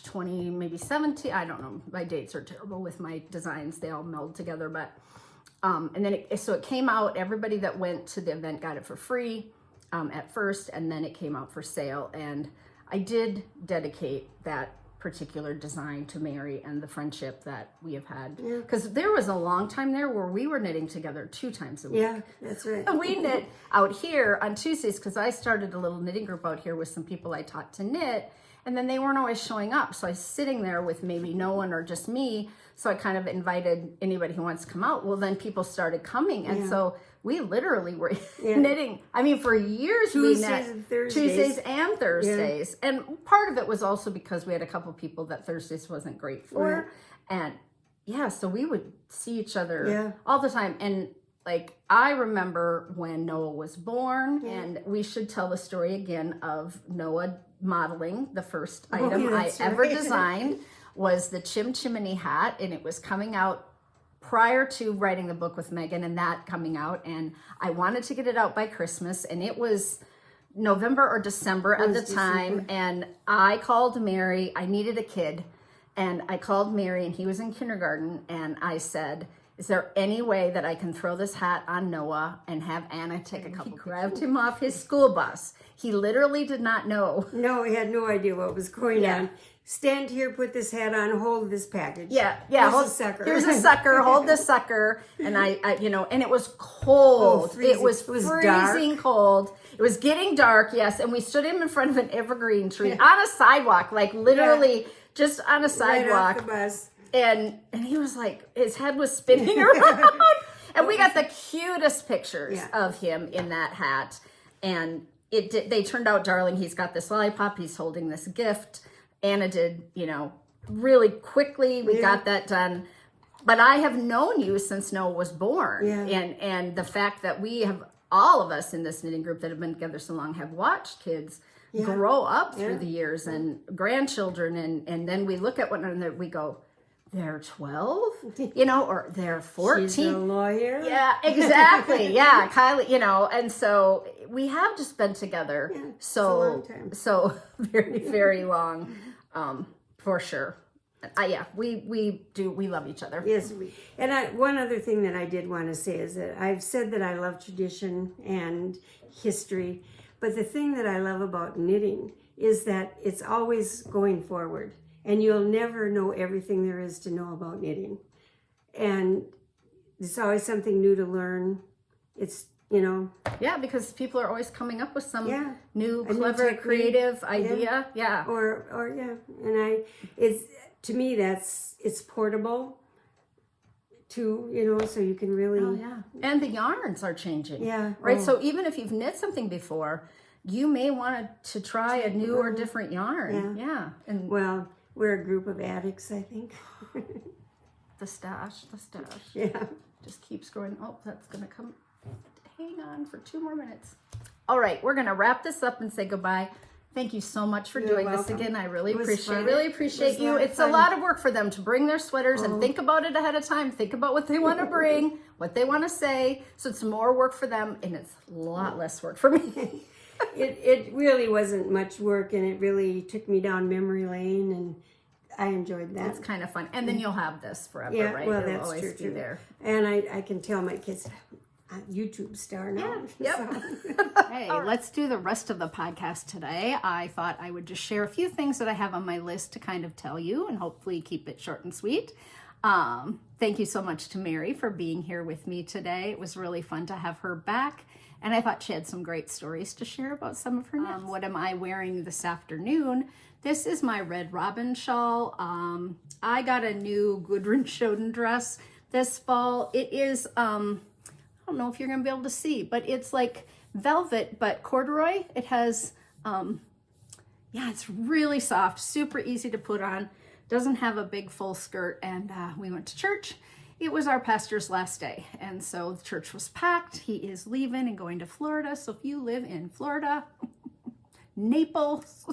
20, maybe 17. I don't know. My dates are terrible with my designs. They all meld together, but and then it came out. Everybody that went to the event got it for free at first, and then it came out for sale. And I did dedicate that particular design to Mary and the friendship that we have had. Because there was a long time there where we were knitting together 2 times a week. Yeah, that's right. And we knit out here on Tuesdays because I started a little knitting group out here with some people I taught to knit. And then they weren't always showing up. So I was sitting there with maybe no one or just me. So I kind of invited anybody who wants to come out. Well, then people started coming. And so we literally were knitting. I mean, for years we knit Tuesdays and Thursdays. Yeah. And part of it was also because we had a couple people that Thursdays wasn't great for. And so we would see each other all the time. And like, I remember when Noah was born, and we should tell the story again of Noah modeling. The first item I ever designed was the chimney hat, and it was coming out prior to writing the book with Megan and that coming out, and I wanted to get it out by Christmas, and it was November or December at the time, and I called Mary. I needed a kid, and I called Mary, and he was in kindergarten, and I said, is there any way that I can throw this hat on Noah and have Anna take a couple? Grabbed him off his school bus. He literally did not know. No, he had no idea what was going on. Stand here, put this hat on, hold this package. Yeah. Here's a sucker. Here's a sucker, hold this sucker. And I and it was cold. It was freezing cold. It was getting dark, yes. And we stood him in front of an evergreen tree on a sidewalk, like literally just on a sidewalk. Right off the bus. And he was like, his head was spinning around. And we got the cutest pictures of him in that hat. And they turned out darling. He's got this lollipop. He's holding this gift. Anna did, really quickly. We got that done. But I have known you since Noah was born. Yeah. And the fact that we have, all of us in this knitting group that have been together so long, have watched kids grow up through the years and grandchildren. And then we look at one another, we go, they're 12, or they're 14. She's a lawyer. Yeah, exactly. Yeah, Kylie, and so we have just been together so very, very long, for sure. We love each other. Yes, and one other thing that I did want to say is that I've said that I love tradition and history, but the thing that I love about knitting is that it's always going forward. And you'll never know everything there is to know about knitting. And it's always something new to learn. It's, Yeah, because people are always coming up with some new, clever, creative idea. Yeah. And to me, it's portable too, so you can really. Oh, yeah. And the yarns are changing. Yeah. Right. Oh. So even if you've knit something before, you may want to try a new or different yarn. Yeah. And we're a group of addicts, I think. The stash. Yeah. Just keeps growing. Oh, that's going to come. Hang on for 2 more minutes. All right, we're going to wrap this up and say goodbye. Thank you so much for doing this again. I really appreciate you. It's a lot of work for them to bring their sweaters and think about it ahead of time. Think about what they want to bring, what they want to say. So it's more work for them, and it's a lot less work for me. It really wasn't much work, and it really took me down memory lane, and I enjoyed that. It's kind of fun. And then you'll have this forever, right? Well, It'll that's always true. Be there. And I can tell my kids, I'm a YouTube star now. Yeah. Yep. So. Hey, let's do the rest of the podcast today. I thought I would just share a few things that I have on my list to kind of tell you and hopefully keep it short and sweet. Thank you so much to Mary for being here with me today. It was really fun to have her back. And I thought she had some great stories to share about some of her knits. What am I wearing this afternoon? This is my Red Robin shawl. I got a new Gudrun Schoden dress this fall. It is, I don't know if you're going to be able to see, but it's like velvet, but corduroy. It has, it's really soft, super easy to put on. Doesn't have a big full skirt. And we went to church. It was our pastor's last day, and so the church was packed. He is leaving and going to Florida. So if you live in Florida, Naples,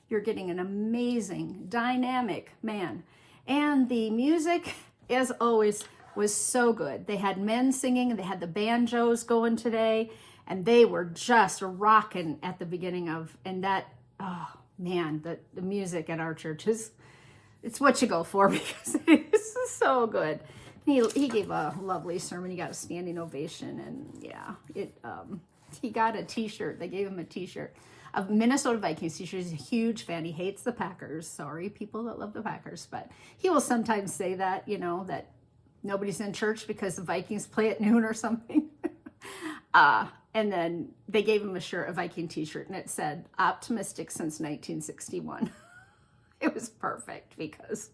you're getting an amazing, dynamic man. And the music, as always, was so good. They had men singing, and they had the banjos going today, and they were just rocking at the beginning of, and that, the music at our church it's what you go for because it is so good. He gave a lovely sermon. He got a standing ovation, and he got a t-shirt. They gave him a t-shirt. A Minnesota Vikings t-shirt. He's a huge fan. He hates the Packers. Sorry, people that love the Packers. But he will sometimes say that, you know, that nobody's in church because the Vikings play at noon or something. And then they gave him a shirt, a Viking t-shirt, and it said, optimistic since 1961. It was perfect because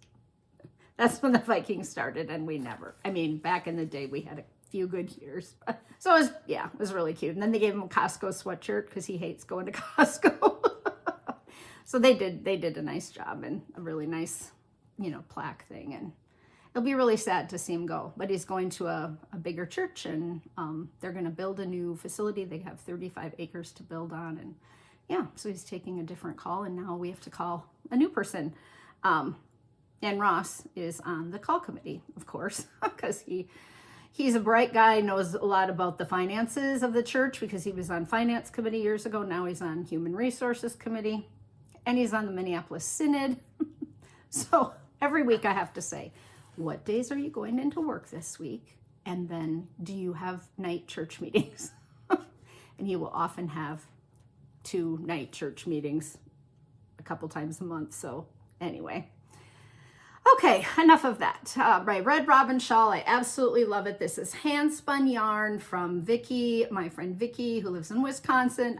that's when the Vikings started and we never. I mean, back in the day, we had a few good years. So it was really cute. And then they gave him a Costco sweatshirt because he hates going to Costco. So they did a nice job and a really nice, you know, plaque thing. And it'll be really sad to see him go, but he's going to a bigger church, and they're going to build a new facility. They have 35 acres to build on, and yeah, so he's taking a different call, and now we have to call a new person. And Ross is on the call committee, of course, because he's a bright guy, knows a lot about the finances of the church because he was on finance committee years ago. Now he's on human resources committee, and he's on the Minneapolis Synod. So every week I have to say, what days are you going into work this week? And then do you have night church meetings? And he will often have 2 night church meetings a couple times a month. So anyway, okay, enough of that. My Red Robin shawl, I absolutely love it. This is hand spun yarn from Vicky, my friend Vicky, who lives in Wisconsin.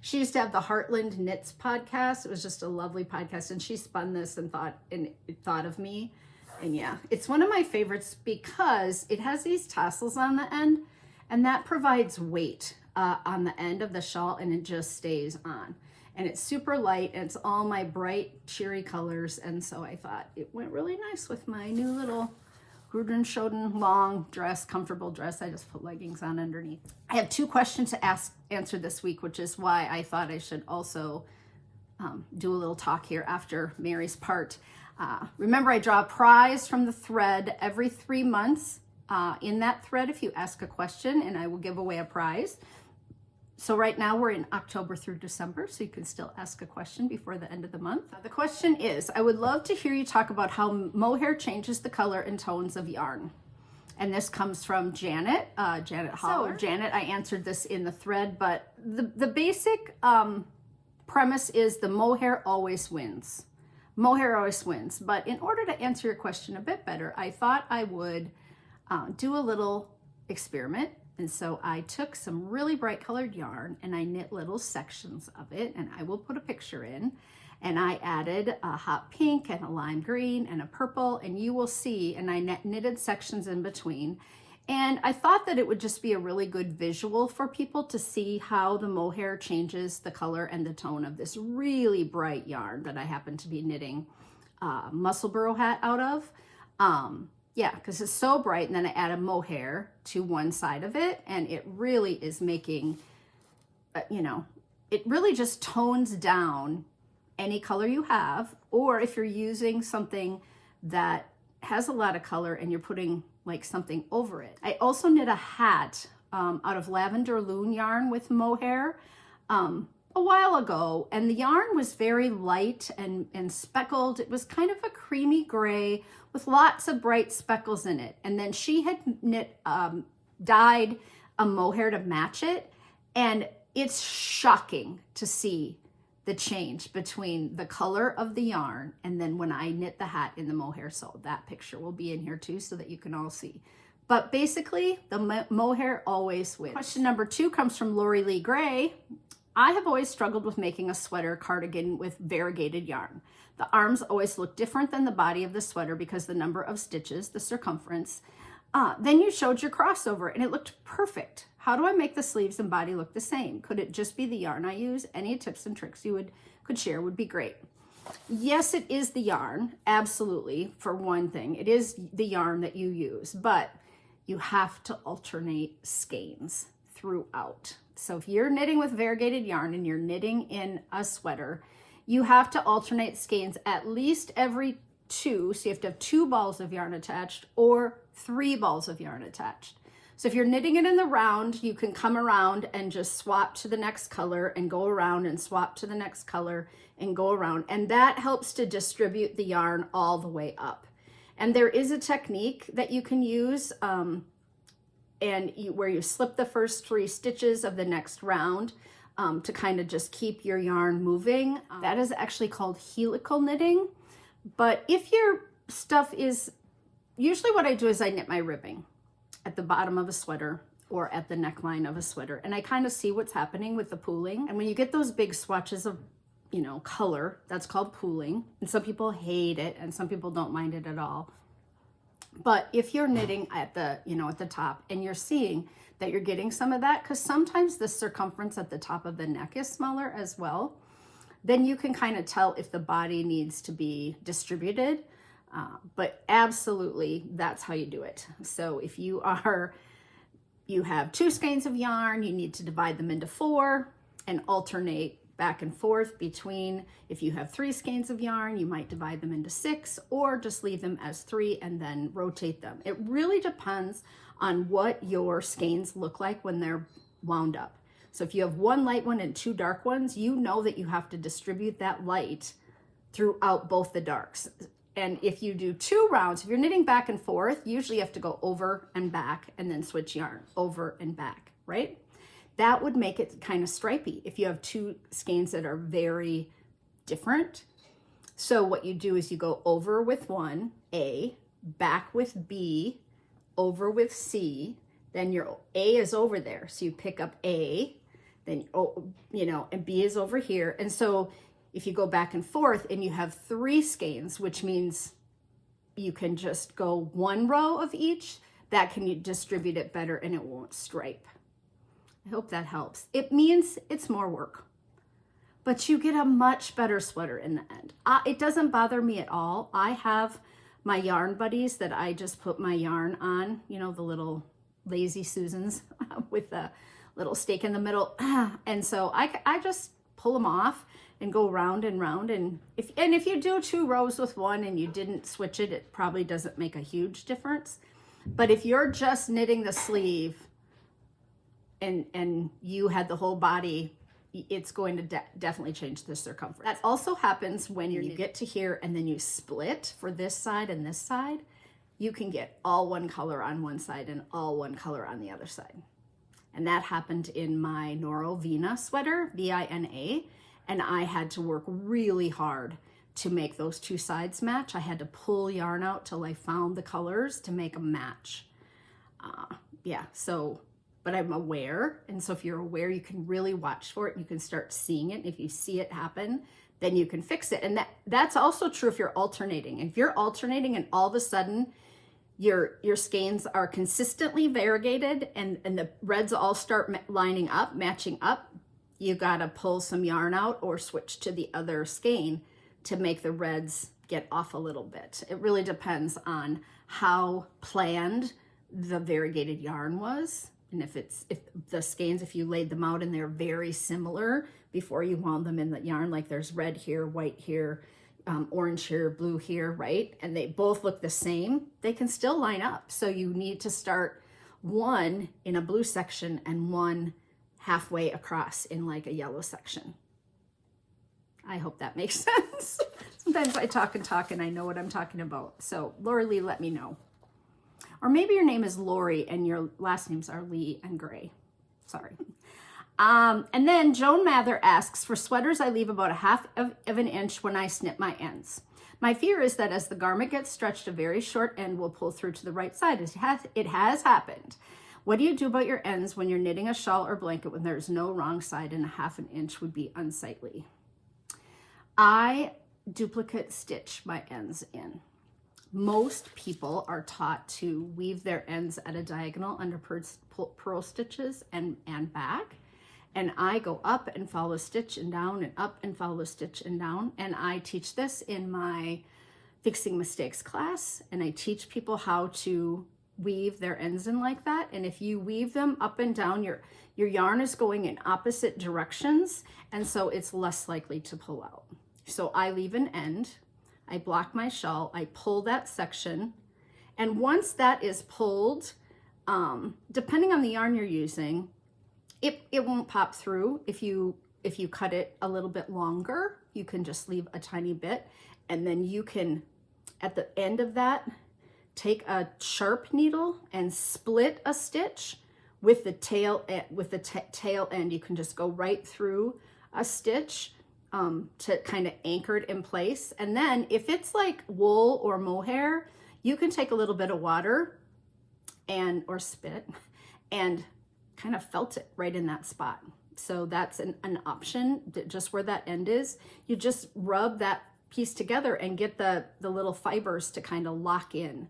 She used to have the Heartland Knits podcast. It was just a lovely podcast, and she spun this and thought of me. And yeah, it's one of my favorites because it has these tassels on the end, and that provides weight on the end of the shawl, and it just stays on. And it's super light, and it's all my bright, cheery colors. And so I thought it went really nice with my new little Gudrun Schoden long dress, comfortable dress. I just put leggings on underneath. I have 2 questions to answer this week, which is why I thought I should also do a little talk here after Mary's part. Remember, I draw a prize from the thread every 3 months. In that thread, if you ask a question, and I will give away a prize. So right now we're in October through December, so you can still ask a question before the end of the month. The question is, I would love to hear you talk about how mohair changes the color and tones of yarn. And this comes from Janet Holler. So, Janet, I answered this in the thread, but the basic premise is the mohair always wins. Mohair always wins. But in order to answer your question a bit better, I thought I would do a little experiment. And so I took some really bright colored yarn and I knit little sections of it, and I will put a picture in. And I added a hot pink and a lime green and a purple, and you will see, and I knitted sections in between. And I thought that it would just be a really good visual for people to see how the mohair changes the color and the tone of this really bright yarn that I happen to be knitting muscle burrow hat out of. Yeah, because it's so bright, and then I add a mohair to one side of it, and it really is making, it really just tones down any color you have, or if you're using something that has a lot of color and you're putting like something over it. I also knit a hat out of lavender loon yarn with mohair a while ago, and the yarn was very light and speckled. It was kind of a creamy gray with lots of bright speckles in it. And then she had dyed a mohair to match it, and it's shocking to see the change between the color of the yarn and then when I knit the hat in the mohair. So that picture will be in here too so that you can all see. But basically, the mohair always wins. Question number 2 comes from Lori Lee Gray. I have always struggled with making a sweater cardigan with variegated yarn. The arms always look different than the body of the sweater because the number of stitches, the circumference. Then you showed your crossover and it looked perfect. How do I make the sleeves and body look the same? Could it just be the yarn I use? Any tips and tricks you could share would be great. Yes, it is the yarn, absolutely. For one thing, it is the yarn that you use, but you have to alternate skeins throughout. So if you're knitting with variegated yarn and you're knitting in a sweater, you have to alternate skeins at least every 2. So you have to have 2 balls of yarn attached or 3 balls of yarn attached. So if you're knitting it in the round, you can come around and just swap to the next color and go around and swap to the next color and go around. And that helps to distribute the yarn all the way up. And there is a technique that you can use and where you slip the first 3 stitches of the next round to kind of just keep your yarn moving. That is actually called helical knitting. But if your stuff is, usually what I do is I knit my ribbing at the bottom of a sweater or at the neckline of a sweater, and I kind of see what's happening with the pooling. And when you get those big swatches of, you know, color, that's called pooling. And some people hate it and some people don't mind it at all. But if you're knitting at the, you know, at the top and you're seeing that you're getting some of that, because sometimes the circumference at the top of the neck is smaller as well, then you can kind of tell if the body needs to be distributed. But absolutely, that's how you do it. So if you have 2 skeins of yarn, you need to divide them into 4 and alternate back and forth between. If you have 3 skeins of yarn, you might divide them into 6 or just leave them as 3 and then rotate them. It really depends on what your skeins look like when they're wound up. So if you have 1 light one and 2 dark ones, you know that you have to distribute that light throughout both the darks. And if you do 2 rounds, if you're knitting back and forth, usually you have to go over and back and then switch yarn, over and back, right? That would make it kind of stripy if you have 2 skeins that are very different. So what you do is you go over with 1, A, back with B, over with C, then your A is over there. So you pick up A, then, you know, and B is over here. And so if you go back and forth and you have 3 skeins, which means you can just go 1 row of each, that can you distribute it better and it won't stripe. I hope that helps. It means it's more work, but you get a much better sweater in the end. It doesn't bother me at all. I have my yarn buddies that I just put my yarn on, you know, the little lazy Susans with the little stake in the middle. And so I just pull them off and go round and round. And if you do 2 rows with one and you didn't switch it, it probably doesn't make a huge difference. But if you're just knitting the sleeve and you had the whole body, it's going to definitely change the circumference. That also happens when you get to here and then you split for this side and this side. You can get all one color on one side and all one color on the other side. And that happened in my Noro Vina sweater, V-I-N-A, and I had to work really hard to make those 2 sides match. I had to pull yarn out till I found the colors to make them match. But I'm aware, and so if you're aware, you can really watch for it. You can start seeing it, and if you see it happen, then you can fix it. And that's also true if you're alternating. If you're alternating and all of a sudden your skeins are consistently variegated and the reds all start lining up, matching up, you gotta pull some yarn out or switch to the other skein to make the reds get off a little bit. It really depends on how planned the variegated yarn was. And if the skeins, if you laid them out and they're very similar before you wound them in the yarn, like there's red here, white here, orange here, blue here, right? And they both look the same, they can still line up. So you need to start one in a blue section and one halfway across in like a yellow section. I hope that makes sense. Sometimes I talk and I know what I'm talking about. So Lori Lee, let me know. Or maybe your name is Lori and your last names are Lee and Gray. Sorry. And then Joan Mather asks, for sweaters, I leave about 1/2 of an inch when I snip my ends. My fear is that as the garment gets stretched, a very short end will pull through to the right side. It has happened. What do you do about your ends when you're knitting a shawl or blanket when there's no wrong side and 1/2 inch would be unsightly? I duplicate stitch my ends in. Most people are taught to weave their ends at a diagonal under purl stitches and back. And I go up and follow stitch and down and up and follow stitch and down. And I teach this in my Fixing Mistakes class. And I teach people how to weave their ends in like that. And if you weave them up and down, your yarn is going in opposite directions. And so it's less likely to pull out. So I leave an end. I block my shawl, I pull that section, and once that is pulled, depending on the yarn you're using, it won't pop through. If you cut it a little bit longer, you can just leave a tiny bit, and then you can, at the end of that, take a sharp needle and split a stitch with the tail end. You can just go right through a stitch to kind of anchor it in place. And then if it's like wool or mohair, you can take a little bit of water or spit and kind of felt it right in that spot. So that's an option, just where that end is. You just rub that piece together and get the little fibers to kind of lock in.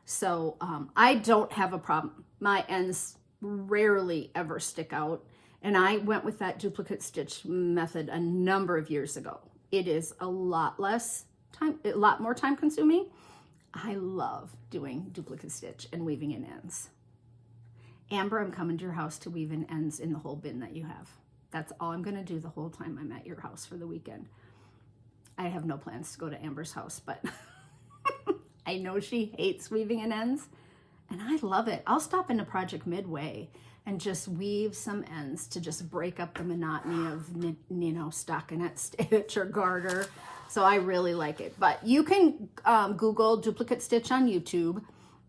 So I don't have a problem. My ends rarely ever stick out. And I went with that duplicate stitch method a number of years ago. It is a lot more time consuming. I love doing duplicate stitch and weaving in ends. Amber, I'm coming to your house to weave in ends in the whole bin that you have. That's all I'm going to do the whole time I'm at your house for the weekend. I have no plans to go to Amber's house, but I know she hates weaving in ends, and I love it. I'll stop into Project Midway and just weave some ends to just break up the monotony of, stockinette stitch or garter. So I really like it. But you can Google duplicate stitch on YouTube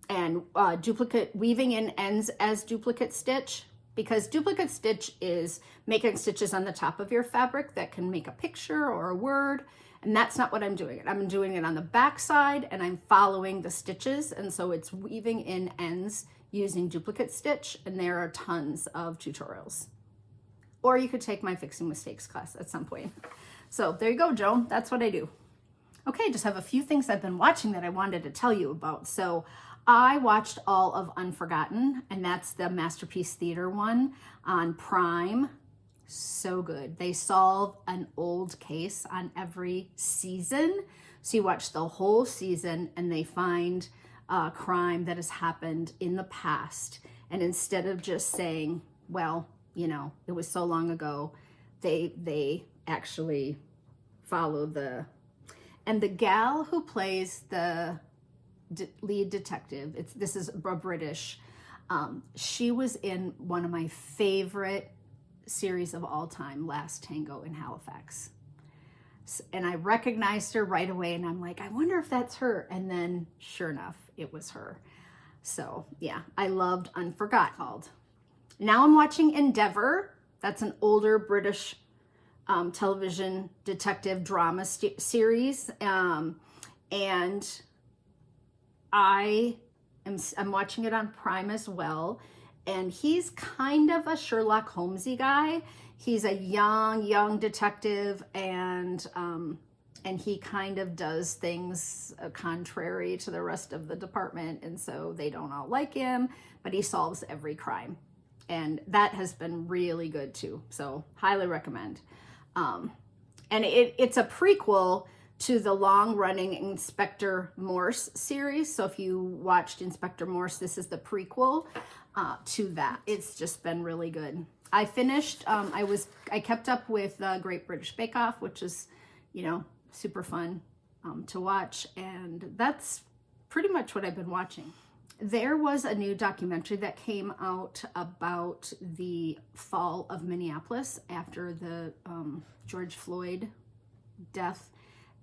and duplicate weaving in ends as duplicate stitch, because duplicate stitch is making stitches on the top of your fabric that can make a picture or a word. And that's not what I'm doing. I'm doing it on the back side, and I'm following the stitches. And so it's weaving in ends using duplicate stitch. And there are tons of tutorials. Or you could take my Fixing Mistakes class at some point. So there you go, Joan. That's what I do. Okay, just have a few things I've been watching that I wanted to tell you about. So I watched all of Unforgotten, and that's the Masterpiece Theater one on Prime. So good. They solve an old case on every season. So you watch the whole season and they find a crime that has happened in the past. And instead of just saying, well, it was so long ago, they actually follow and the gal who plays the lead detective, this is British, she was in one of my favorite series of all time, Last Tango in Halifax. And I recognized her right away, and I'm like, I wonder if that's her. And then sure enough, it was her. So yeah, I loved Unforgotten. Now I'm watching Endeavour. That's an older British television detective drama series. And I'm watching it on Prime as well. And he's kind of a Sherlock Holmesy guy. He's a young detective, and he kind of does things contrary to the rest of the department, and so they don't all like him, but he solves every crime. And that has been really good too. So highly recommend. And it's a prequel to the long-running Inspector Morse series. So if you watched Inspector Morse, this is the prequel to that. It's just been really good. I finished, I kept up with Great British Bake Off, which is, super fun to watch. And that's pretty much what I've been watching. There was a new documentary that came out about the fall of Minneapolis after the George Floyd death.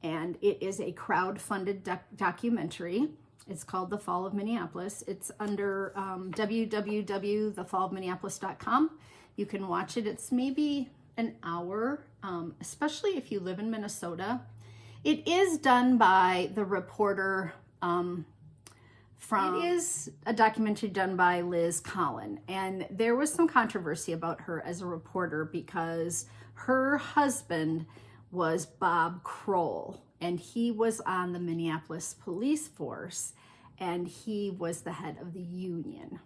And it is a crowd-funded documentary. It's called The Fall of Minneapolis. It's under www.thefallofminneapolis.com. You can watch it. It's maybe an hour, especially if you live in Minnesota. It is done by the reporter it is a documentary done by Liz Collin. And there was some controversy about her as a reporter because her husband was Bob Kroll, and he was on the Minneapolis police force, and he was the head of the union.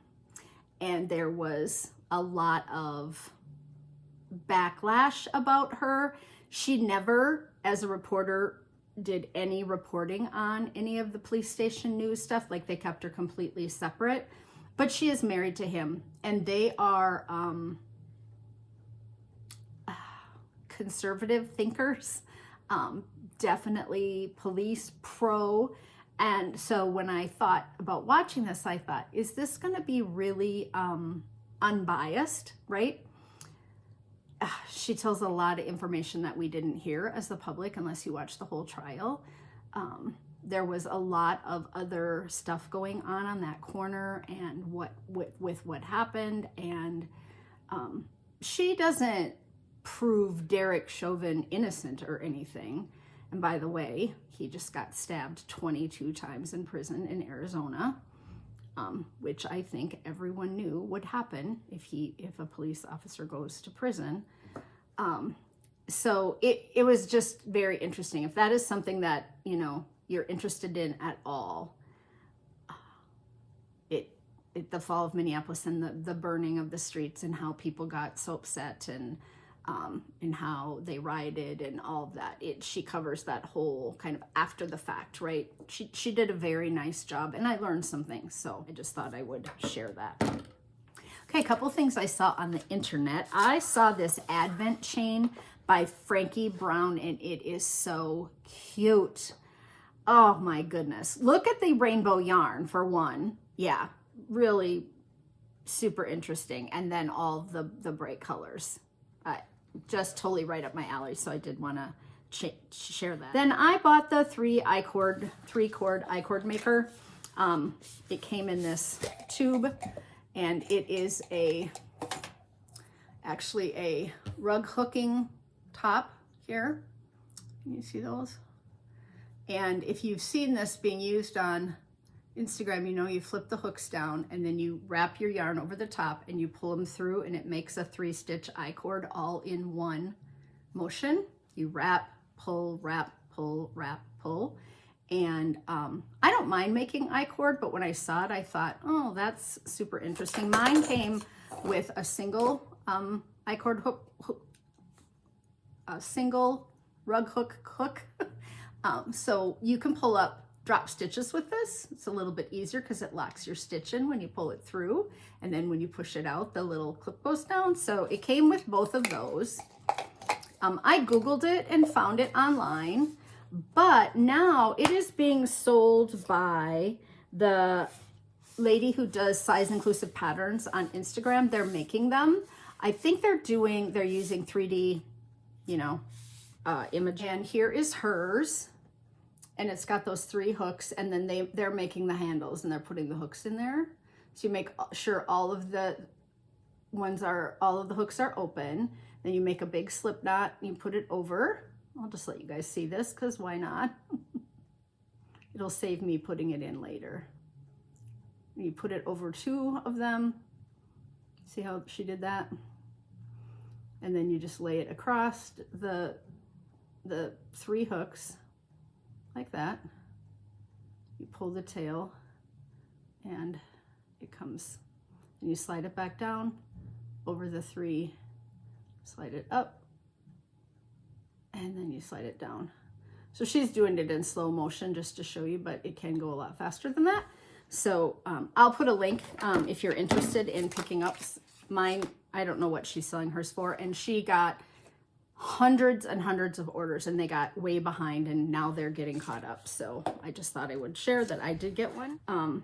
And there was a lot of backlash about her. She never, as a reporter, did any reporting on any of the police station news stuff. Like, they kept her completely separate. But she is married to him, and they are conservative thinkers, definitely police pro. And so when I thought about watching this, I thought, is this going to be really unbiased, right? She tells a lot of information that we didn't hear as the public unless you watch the whole trial. there was a lot of other stuff going on that corner, and with what happened, and she doesn't prove Derek Chauvin innocent or anything. And by the way, he just got stabbed 22 times in prison in Arizona, which I think everyone knew would happen if a police officer goes to prison. So it was just very interesting. If that is something that, you know, you're interested in at all, the fall of Minneapolis and the burning of the streets and how people got so upset and how they rioted and all of that. She covers that whole kind of after the fact, right? She did a very nice job, and I learned some things, so I just thought I would share that. Okay, a couple things I saw on the internet. I saw this Advent chain by Frankie Brown, and it is so cute. Oh my goodness. Look at the rainbow yarn for one. Yeah, really super interesting. And then all the bright colors. Just totally right up my alley, so I did want to share that. Then I bought the three cord I-cord maker. It came in this tube, and it is actually a rug hooking top here. Can you see those? And if you've seen this being used on Instagram, you know, you flip the hooks down and then you wrap your yarn over the top and you pull them through, and it makes a 3-stitch I-cord all in one motion. You wrap, pull, wrap, pull, wrap, pull. And I don't mind making I-cord, but when I saw it, I thought, oh, that's super interesting. Mine came with a single I-cord hook, a single rug hook. So you can pull up drop stitches with this. It's a little bit easier because it locks your stitch in when you pull it through, and then when you push it out, the little clip goes down. So it came with both of those. I Googled it and found it online, but now it is being sold by the lady who does size inclusive patterns on Instagram. They're making them. I think they're using 3D, you know, image. And here is hers. And it's got those 3 hooks, and then they're making the handles and they're putting the hooks in there. So you make sure all of the hooks are open. Then you make a big slip knot and you put it over. I'll just let you guys see this because why not? It'll save me putting it in later. You put it over 2 of them. See how she did that? And then you just lay it across the 3 hooks. Like that. You pull the tail and it comes, and you slide it back down over the 3, slide it up, and then you slide it down. So she's doing it in slow motion just to show you, but it can go a lot faster than that. So I'll put a link if you're interested in picking up mine. I don't know what she's selling hers for, and she got hundreds and hundreds of orders, and they got way behind, and now they're getting caught up. So I just thought I would share that I did get one. And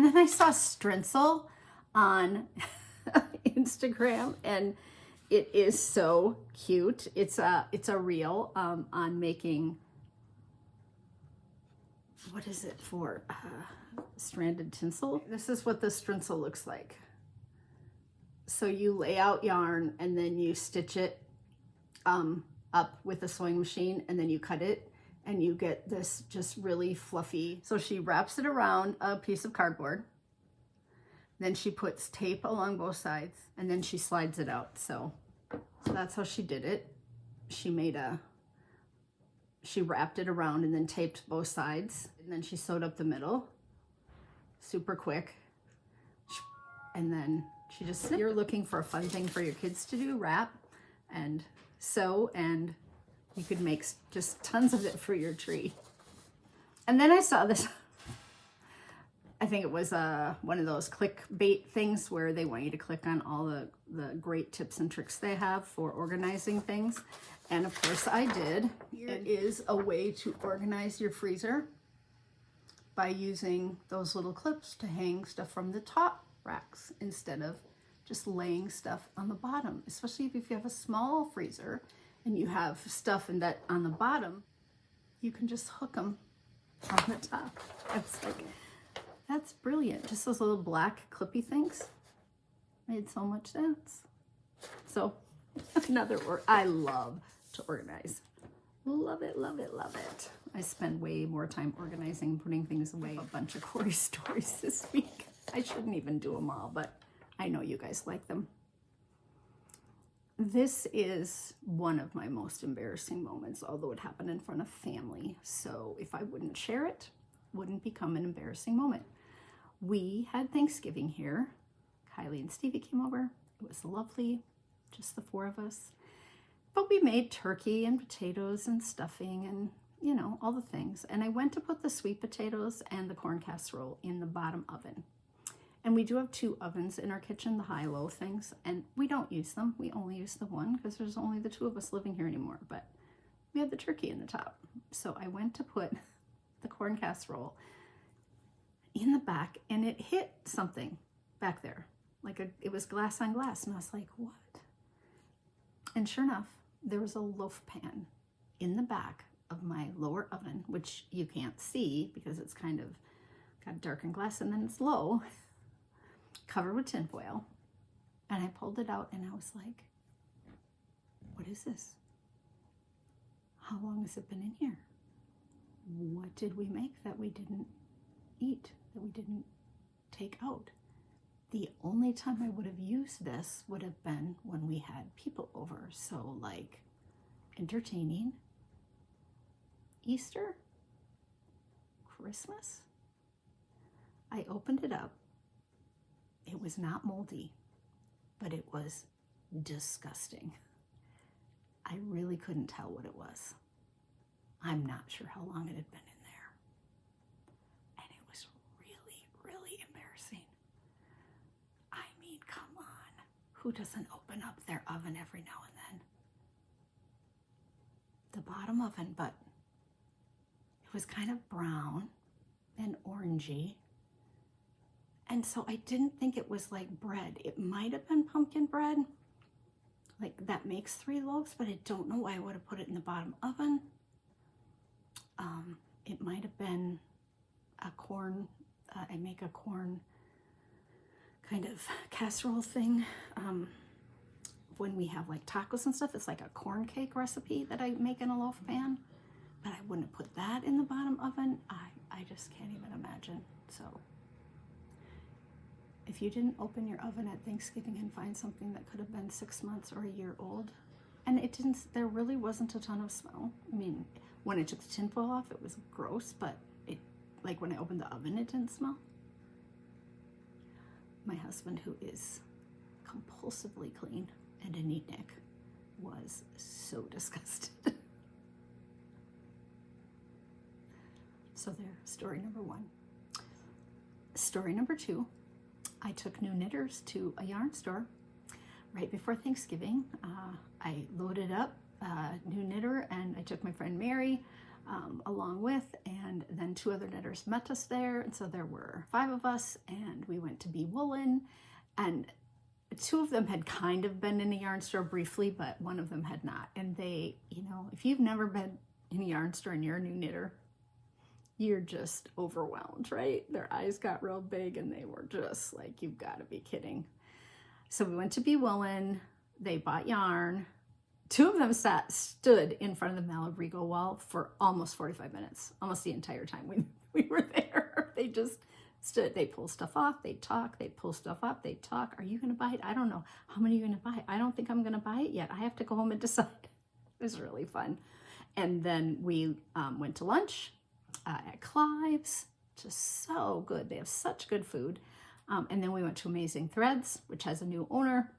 then I saw Strensel on Instagram, and it is so cute. It's a reel on making, what is it for? Stranded tinsel. This is what the Strensel looks like. So you lay out yarn and then you stitch it up with a sewing machine, and then you cut it and you get this just really fluffy. So she wraps it around a piece of cardboard, then she puts tape along both sides, and then she slides it out. So that's how she did it. She wrapped it around and then taped both sides, and then she sewed up the middle super quick, and then she just, you're looking for a fun thing for your kids to do, wrap and sew, and you could make just tons of it for your tree. And then I saw this, I think it was one of those clickbait things where they want you to click on all the great tips and tricks they have for organizing things. And of course I did. Here is a way to organize your freezer by using those little clips to hang stuff from the top racks instead of just laying stuff on the bottom, especially if you have a small freezer and you have stuff in that on the bottom. You can just hook them on the top. I was like, that's brilliant. Just those little black clippy things made so much sense. So I love to organize. Love it, love it, love it. I spend way more time organizing and putting things away. A bunch of Cori stories this week. I shouldn't even do them all, but I know you guys like them. This is one of my most embarrassing moments, although it happened in front of family. So if I wouldn't share it, it wouldn't become an embarrassing moment. We had Thanksgiving here. Kylie and Stevie came over. It was lovely, just the four of us. But we made turkey and potatoes and stuffing and, you know, all the things. And I went to put the sweet potatoes and the corn casserole in the bottom oven. And we do have two ovens in our kitchen, the high-low things, and we don't use them. We only use the one because there's only the two of us living here anymore, but we have the turkey in the top. So I went to put the corn casserole in the back, and it hit something back there. It was glass on glass, and I was like, what? And sure enough, there was a loaf pan in the back of my lower oven, which you can't see because it's kind of got darkened glass, and then it's low, covered with tin foil. And I pulled it out and I was like, what is this? How long has it been in here? What did we make that we didn't eat, that we didn't take out? The only time I would have used this would have been when we had people over. So like entertaining, Easter, Christmas. I opened it up. It was not moldy, but it was disgusting. I really couldn't tell what it was. I'm not sure how long it had been in there. And it was really, really embarrassing. I mean, come on. Who doesn't open up their oven every now and then? The bottom oven, but it was kind of brown and orangey. And so I didn't think it was like bread. It might have been pumpkin bread. Like that makes 3 loaves, but I don't know why I would have put it in the bottom oven. It might have been a corn, I make a corn kind of casserole thing. When we have like tacos and stuff, it's like a corn cake recipe that I make in a loaf pan. But I wouldn't have put that in the bottom oven. I just can't even imagine. So if you didn't open your oven at Thanksgiving and find something that could have been 6 months or a year old, and it didn't, there really wasn't a ton of smell. I mean, when I took the tinfoil off, it was gross, but it, like when I opened the oven, it didn't smell. My husband, who is compulsively clean and a neatnik, was so disgusted. So there, story number 1. Story number 2. I took new knitters to a yarn store right before Thanksgiving. I loaded up a new knitter and I took my friend Mary along with, and then 2 other knitters met us there. And so there were 5 of us, and we went to Be Woolen, and 2 of them had kind of been in a yarn store briefly, but one of them had not. And they, you know, if you've never been in a yarn store and you're a new knitter, you're just overwhelmed, right? Their eyes got real big and they were just like, you've got to be kidding. So we went to Be Woolen. They bought yarn. 2 of them stood in front of the Malabrigo wall for almost 45 minutes, almost the entire time we were there. They just stood. They pull stuff off. They talk. They pull stuff up. They talk. Are you going to buy it? I don't know. How many are you going to buy? I don't think I'm going to buy it yet. I have to go home and decide. It was really fun. And then we went to lunch at Clive's. Just so good. They have such good food. And then we went to Amazing Threads, which has a new owner.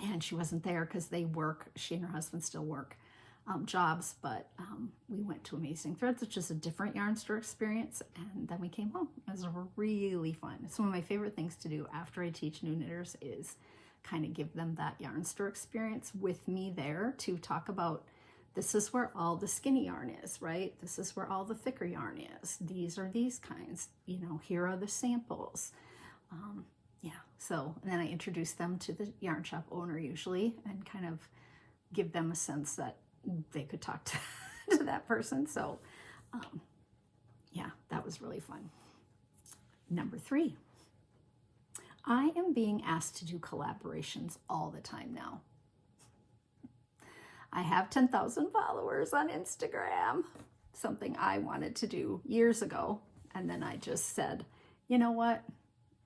And she wasn't there because they work, she and her husband still work jobs, but we went to Amazing Threads, which is a different yarn store experience, and then we came home. It was really fun. It's one of my favorite things to do after I teach new knitters is kind of give them that yarn store experience with me there to talk about, this is where all the skinny yarn is, right? This is where all the thicker yarn is. These are these kinds, you know, here are the samples. Yeah, so, and then I introduce them to the yarn shop owner usually and kind of give them a sense that they could talk to that person. So yeah, that was really fun. Number 3. I am being asked to do collaborations all the time now. I have 10,000 followers on Instagram, something I wanted to do years ago. And then I just said, you know what?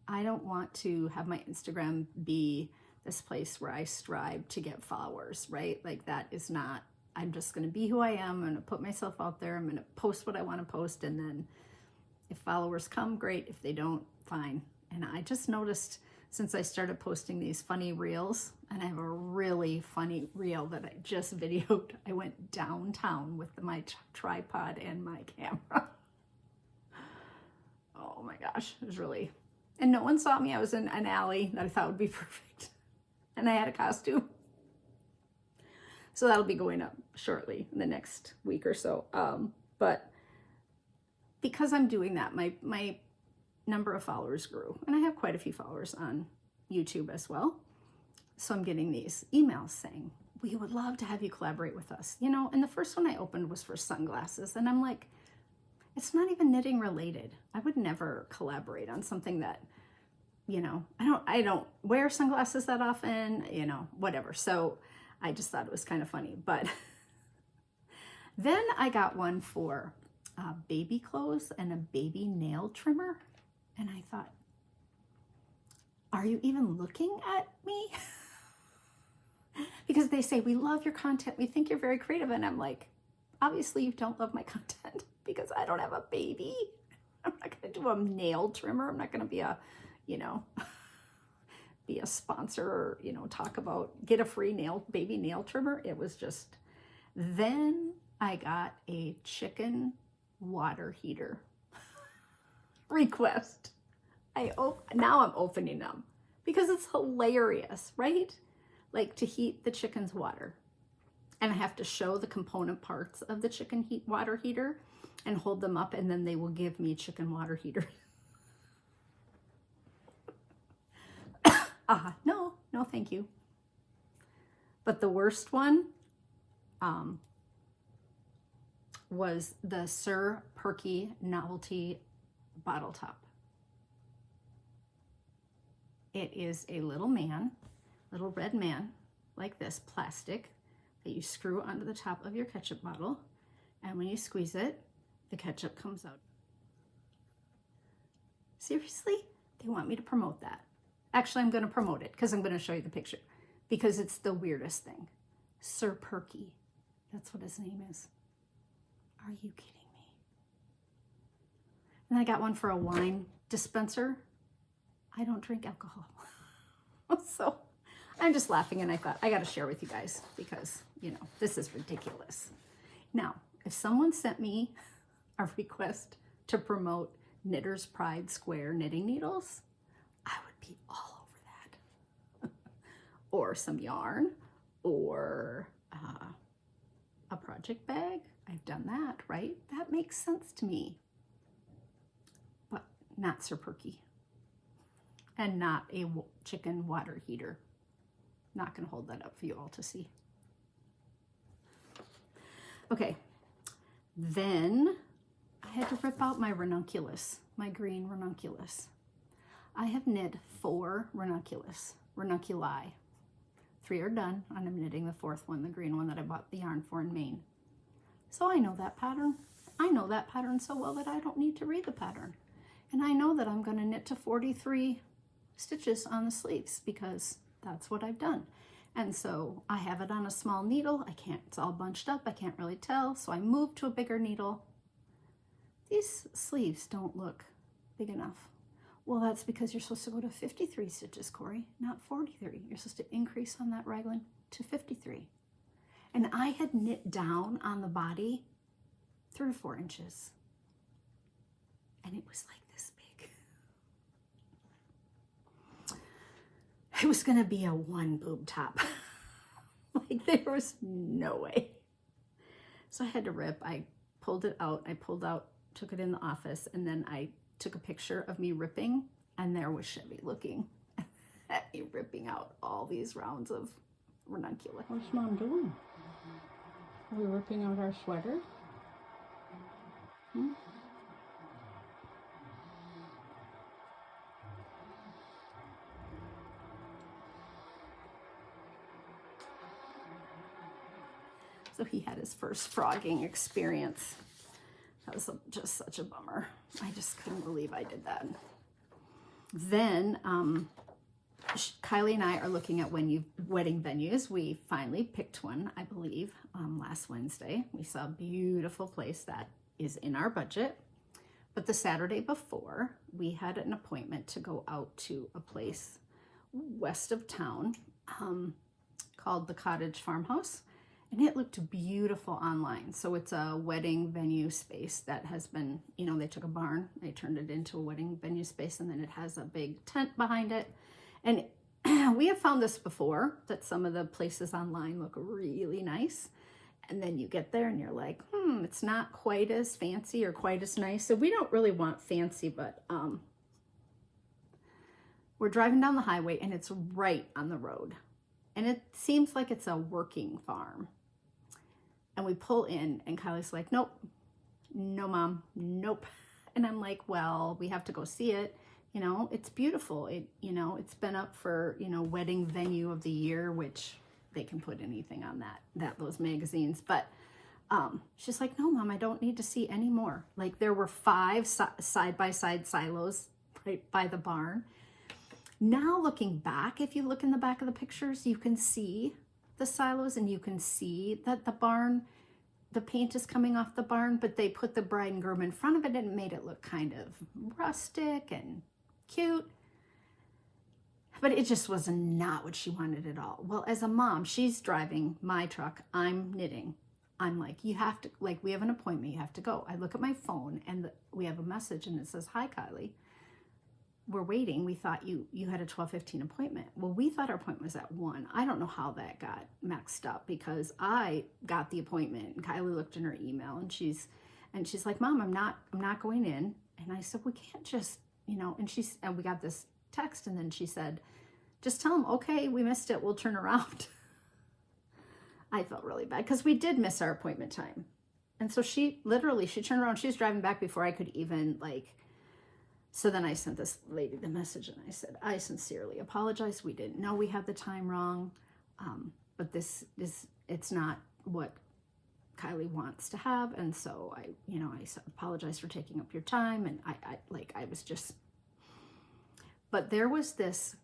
I don't want to have my Instagram be this place where I strive to get followers, right? Like that is not, I'm just going to be who I am. I'm going to put myself out there. I'm going to post what I want to post. And then if followers come, great. If they don't, fine. And I just noticed since I started posting these funny reels, and I have a really funny reel that I just videoed. I went downtown with my tripod and my camera. Oh my gosh, it was really, and no one saw me. I was in an alley that I thought would be perfect. And I had a costume. So that'll be going up shortly in the next week or so. But because I'm doing that, my number of followers grew, and I have quite a few followers on YouTube as well. So I'm getting these emails saying, we would love to have you collaborate with us. You know, and the first one I opened was for sunglasses, and I'm like, it's not even knitting related. I would never collaborate on something that, you know, I don't wear sunglasses that often, you know, whatever. So I just thought it was kind of funny. But then I got one for baby clothes and a baby nail trimmer. And I thought, are you even looking at me? Because they say, we love your content. We think you're very creative. And I'm like, obviously you don't love my content because I don't have a baby. I'm not going to do a nail trimmer. I'm not going to be a, you know, be a sponsor or, you know, talk about get a free baby nail trimmer. It was just, then I got a chicken water heater request. Now I'm opening them because it's hilarious, right? Like to heat the chicken's water. And I have to show the component parts of the chicken water heater and hold them up, and then they will give me chicken water heater. No, thank you. But the worst one was the Sir Perky Novelty bottle top. It is a little red man, like this, plastic, that you screw onto the top of your ketchup bottle, and when you squeeze it, the ketchup comes out. Seriously? They want me to promote that. Actually, I'm going to promote it because I'm going to show you the picture because it's the weirdest thing. Sir Perky. That's what his name is. Are you kidding me? And I got one for a wine dispenser. I don't drink alcohol. So I'm just laughing, and I thought I got to share with you guys because, you know, this is ridiculous. Now, if someone sent me a request to promote Knitter's Pride Square knitting needles, I would be all over that. Or some yarn, or a project bag. I've done that, right? That makes sense to me. But not Sir Perky. And not a chicken water heater. Not going to hold that up for you all to see. Okay. Then I had to rip out my ranunculus, my green ranunculus. I have knit 4 ranunculi. 3 are done, and I'm knitting the 4th one, the green one that I bought the yarn for in Maine. So I know that pattern. I know that pattern so well that I don't need to read the pattern. And I know that I'm going to knit to 43 stitches on the sleeves because that's what I've done. And so I have it on a small needle. It's all bunched up. I can't really tell. So I moved to a bigger needle. These sleeves don't look big enough. Well, that's because you're supposed to go to 53 stitches, Cori, not 43. You're supposed to increase on that raglan to 53. And I had knit down on the body 3 or 4 inches. And it was like this big. It was going to be a 1 boob top. Like there was no way. So I had to rip. I pulled it out. Took it in the office, and then I took a picture of me ripping, and there was Chevy looking at me ripping out all these rounds of ranunculus. What's Mom doing? Are we ripping out our sweater? So he had his first frogging experience. That was just such a bummer. I just couldn't believe I did that. Then Kylie and I are looking at wedding venues. We finally picked one, I believe, last Wednesday. We saw a beautiful place that is in our budget. But the Saturday before, we had an appointment to go out to a place west of town called the Cottage Farmhouse. And it looked beautiful online. So it's a wedding venue space that has been, you know, they took a barn, they turned it into a wedding venue space, and then it has a big tent behind it. And we have found this before, that some of the places online look really nice. And then you get there and you're like, it's not quite as fancy or quite as nice. So we don't really want fancy, but we're driving down the highway and it's right on the road. And it seems like it's a working farm. And we pull in and Kylie's like, nope, no, Mom, nope. And I'm like, well, we have to go see it. You know, it's beautiful. It's been up for, wedding venue of the year, which they can put anything on those magazines. But she's like, no, Mom, I don't need to see any more. Like there were 5 side-by-side silos right by the barn. Now looking back, if you look in the back of the pictures, you can see the silos and you can see that the paint is coming off the barn, but they put the bride and groom in front of it and made it look kind of rustic and cute. But it just was not what she wanted at all. Well, as a mom, she's driving my truck, I'm knitting. I'm like, you have to, like, we have an appointment, you have to go. I look at my phone and we have a message and it says, hi, Kylie. We're waiting. We thought you had a 12:15 appointment. Well, we thought our appointment was at 1. I don't know how that got mixed up because I got the appointment and Kylie looked in her email and she's like, Mom, I'm not going in. And I said, we can't just, and we got this text and then she said, just tell them, okay, we missed it. We'll turn around. I felt really bad because we did miss our appointment time. And so she turned around. She was driving back before I could even so then I sent this lady the message and I said, I sincerely apologize. We didn't know we had the time wrong. But it's not what Kylie wants to have. And so I apologize for taking up your time. And I was just, but there was this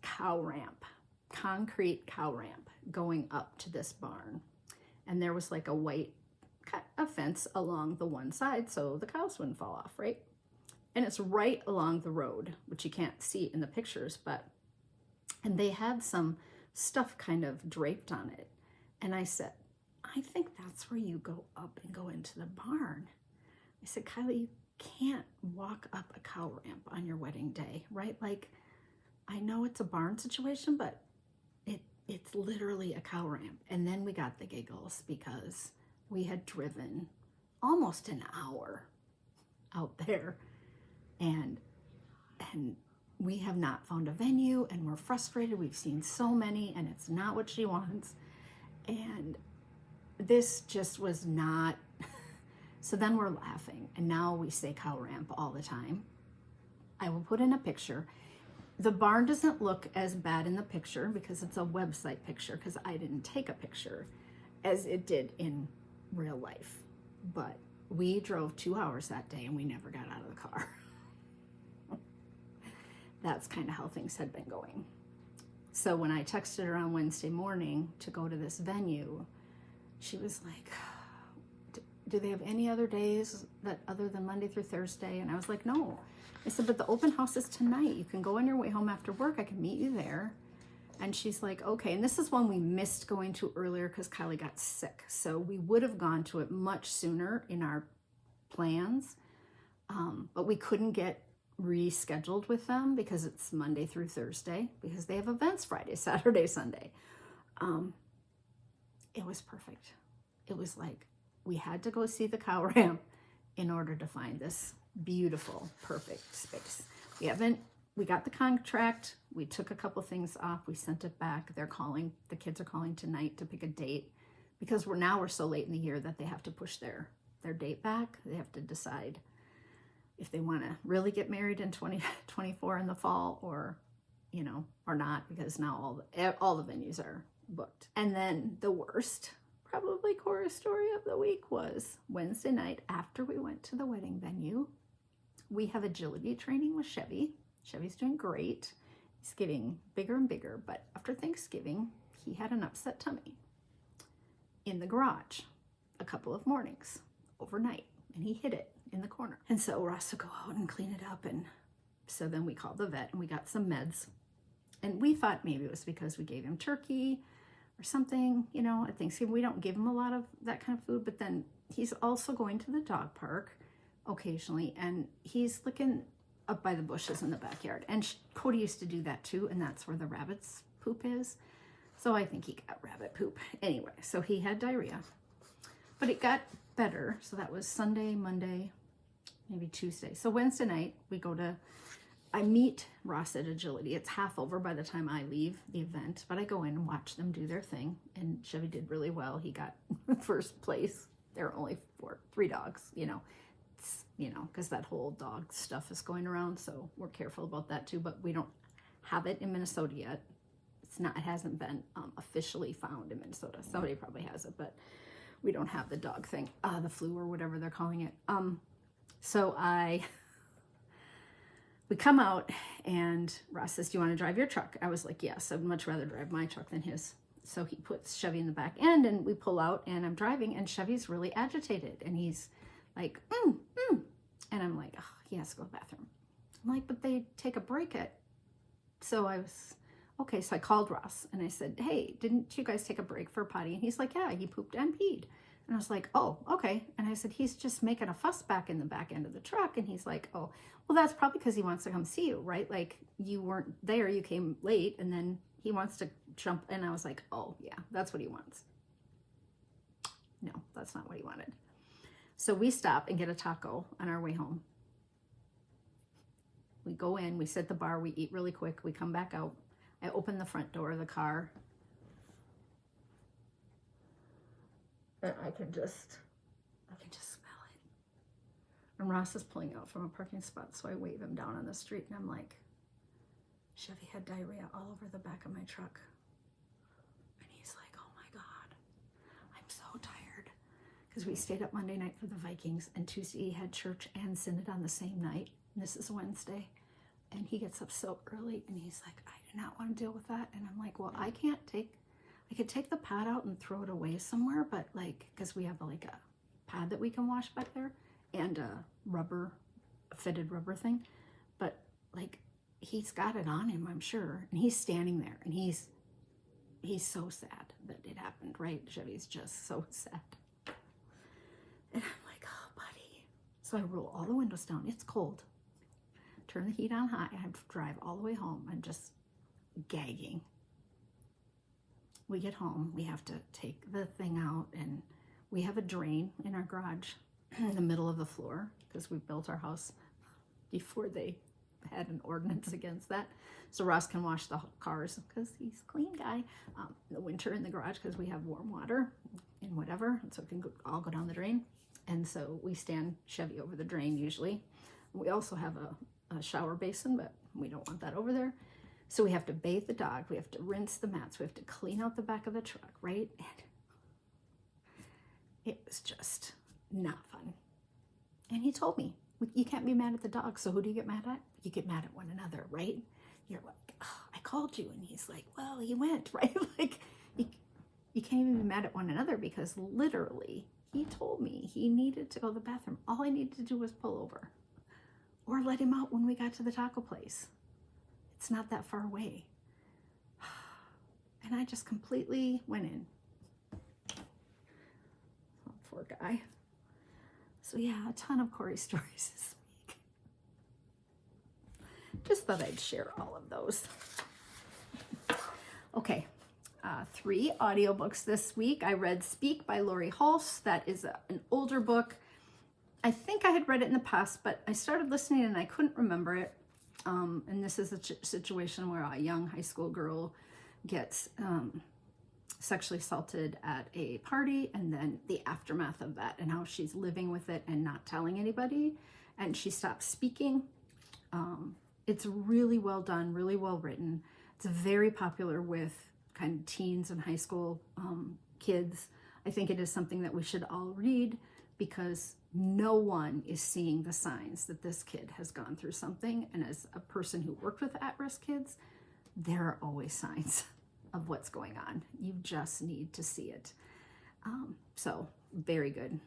concrete cow ramp going up to this barn. And there was like a fence along the one side so the cows wouldn't fall off, right? And it's right along the road, which you can't see in the pictures, and they had some stuff kind of draped on it. And I said, I think that's where you go up and go into the barn. I said, Kylie, you can't walk up a cow ramp on your wedding day, right? Like, I know it's a barn situation, but it's literally a cow ramp. And then we got the giggles because we had driven almost an hour out there. And we have not found a venue and we're frustrated. We've seen so many and it's not what she wants. And this just was not. So then we're laughing and now we say cow ramp all the time. I will put in a picture. The barn doesn't look as bad in the picture because it's a website picture because I didn't take a picture as it did in real life. But we drove 2 hours that day and we never got out of the car. That's kind of how things had been going. So when I texted her on Wednesday morning to go to this venue, she was like, do they have any other days that other than Monday through Thursday? And I was like, no. I said, but the open house is tonight. You can go on your way home after work. I can meet you there. And she's like, okay. And this is one we missed going to earlier because Kylie got sick. So we would have gone to it much sooner in our plans. But we couldn't get rescheduled with them because it's Monday through Thursday because they have events Friday, Saturday, Sunday. It was perfect. It was like we had to go see the cow ramp in order to find this beautiful, perfect space. We got the contract. We took a couple things off. We sent it back. The kids are calling tonight to pick a date because we're so late in the year that they have to push their date back. They have to decide if they want to really get married in 2024 in the fall or not, because now all the venues are booked. And then the worst probably chorus story of the week was Wednesday night after we went to the wedding venue. We have agility training with Chevy. Chevy's doing great. He's getting bigger and bigger, but after Thanksgiving, he had an upset tummy in the garage a couple of mornings overnight, and he hid it in the corner. And so Ross would go out and clean it up, and so then we called the vet and we got some meds. And we thought maybe it was because we gave him turkey or something, you know, at Thanksgiving. We don't give him a lot of that kind of food, but then he's also going to the dog park occasionally, and he's looking up by the bushes in the backyard. And Cody used to do that too, and that's where the rabbit's poop is. So I think he got rabbit poop. Anyway, so he had diarrhea, but it got better. So that was Sunday, Monday, maybe Tuesday. So Wednesday night, I meet Ross at Agility. It's half over by the time I leave the event, but I go in and watch them do their thing. And Chevy did really well. He got first place. There are only 3 dogs, because that whole dog stuff is going around. So we're careful about that too, but we don't have it in Minnesota yet. It hasn't been officially found in Minnesota. Somebody probably has it, but we don't have the dog thing, the flu or whatever they're calling it. So we come out and Ross says, do you want to drive your truck? I was like, yes, I'd much rather drive my truck than his. So he puts Chevy in the back end and we pull out and I'm driving and Chevy's really agitated and he's like, And I'm like, oh, he has to go to the bathroom. I'm like, but they take a break at. So I was, okay, so I called Ross and I said, hey, didn't you guys take a break for a potty? And he's like, yeah, he pooped and peed. And I was like, oh, okay. And I said, he's just making a fuss back in the back end of the truck. And he's like, oh, well, that's probably because he wants to come see you, right? Like you weren't there, you came late, and then he wants to jump. And I was like, oh, yeah, that's what he wants. No, that's not what he wanted. So we stop and get a taco on our way home. We go in, we sit at the bar, we eat really quick, we come back out. I open the front door of the car. And I can just smell it. And Ross is pulling out from a parking spot, so I wave him down on the street and I'm like, Chevy had diarrhea all over the back of my truck. And he's like, oh my God, I'm so tired. Because we stayed up Monday night for the Vikings and Tuesday he had church and synod on the same night. And this is Wednesday. And he gets up so early and he's like, I do not want to deal with that. And I'm like, well, I could take the pad out and throw it away somewhere, but like, because we have like a pad that we can wash back there and a fitted rubber thing. But like, he's got it on him, I'm sure. And he's standing there and he's so sad that it happened, right? Chevy's just so sad. And I'm like, oh, buddy. So I roll all the windows down. It's cold. Turn the heat on high. I have to drive all the way home. I'm just gagging. We get home. We have to take the thing out, and we have a drain in our garage in the middle of the floor because we built our house before they had an ordinance against that. So Ross can wash the cars because he's a clean guy. In the winter in the garage because we have warm water and whatever, and so it can all go down the drain. And so we stand Chevy over the drain usually. We also have a shower basin, but we don't want that over there. So we have to bathe the dog. We have to rinse the mats. We have to clean out the back of the truck, right? And it was just not fun. And he told me, you can't be mad at the dog. So who do you get mad at? You get mad at one another, right? You're like, oh, I called you. And he's like, well, he went, right? Like, you can't even be mad at one another because literally he told me he needed to go to the bathroom. All I needed to do was pull over or let him out when we got to the taco place. It's not that far away. And I just completely went in. Oh, poor guy. So yeah, a ton of Cori stories this week. Just thought I'd share all of those. Okay, 3 audiobooks this week. I read Speak by Lori Hulse. That is an older book. I think I had read it in the past, but I started listening and I couldn't remember it. And this is a situation where a young high school girl gets sexually assaulted at a party, and then the aftermath of that and how she's living with it and not telling anybody, and she stops speaking. It's really well done, really well written. It's very popular with kind of teens and high school kids. I think it is something that we should all read, because no one is seeing the signs that this kid has gone through something. And as a person who worked with at-risk kids, there are always signs of what's going on. You just need to see it. So very good,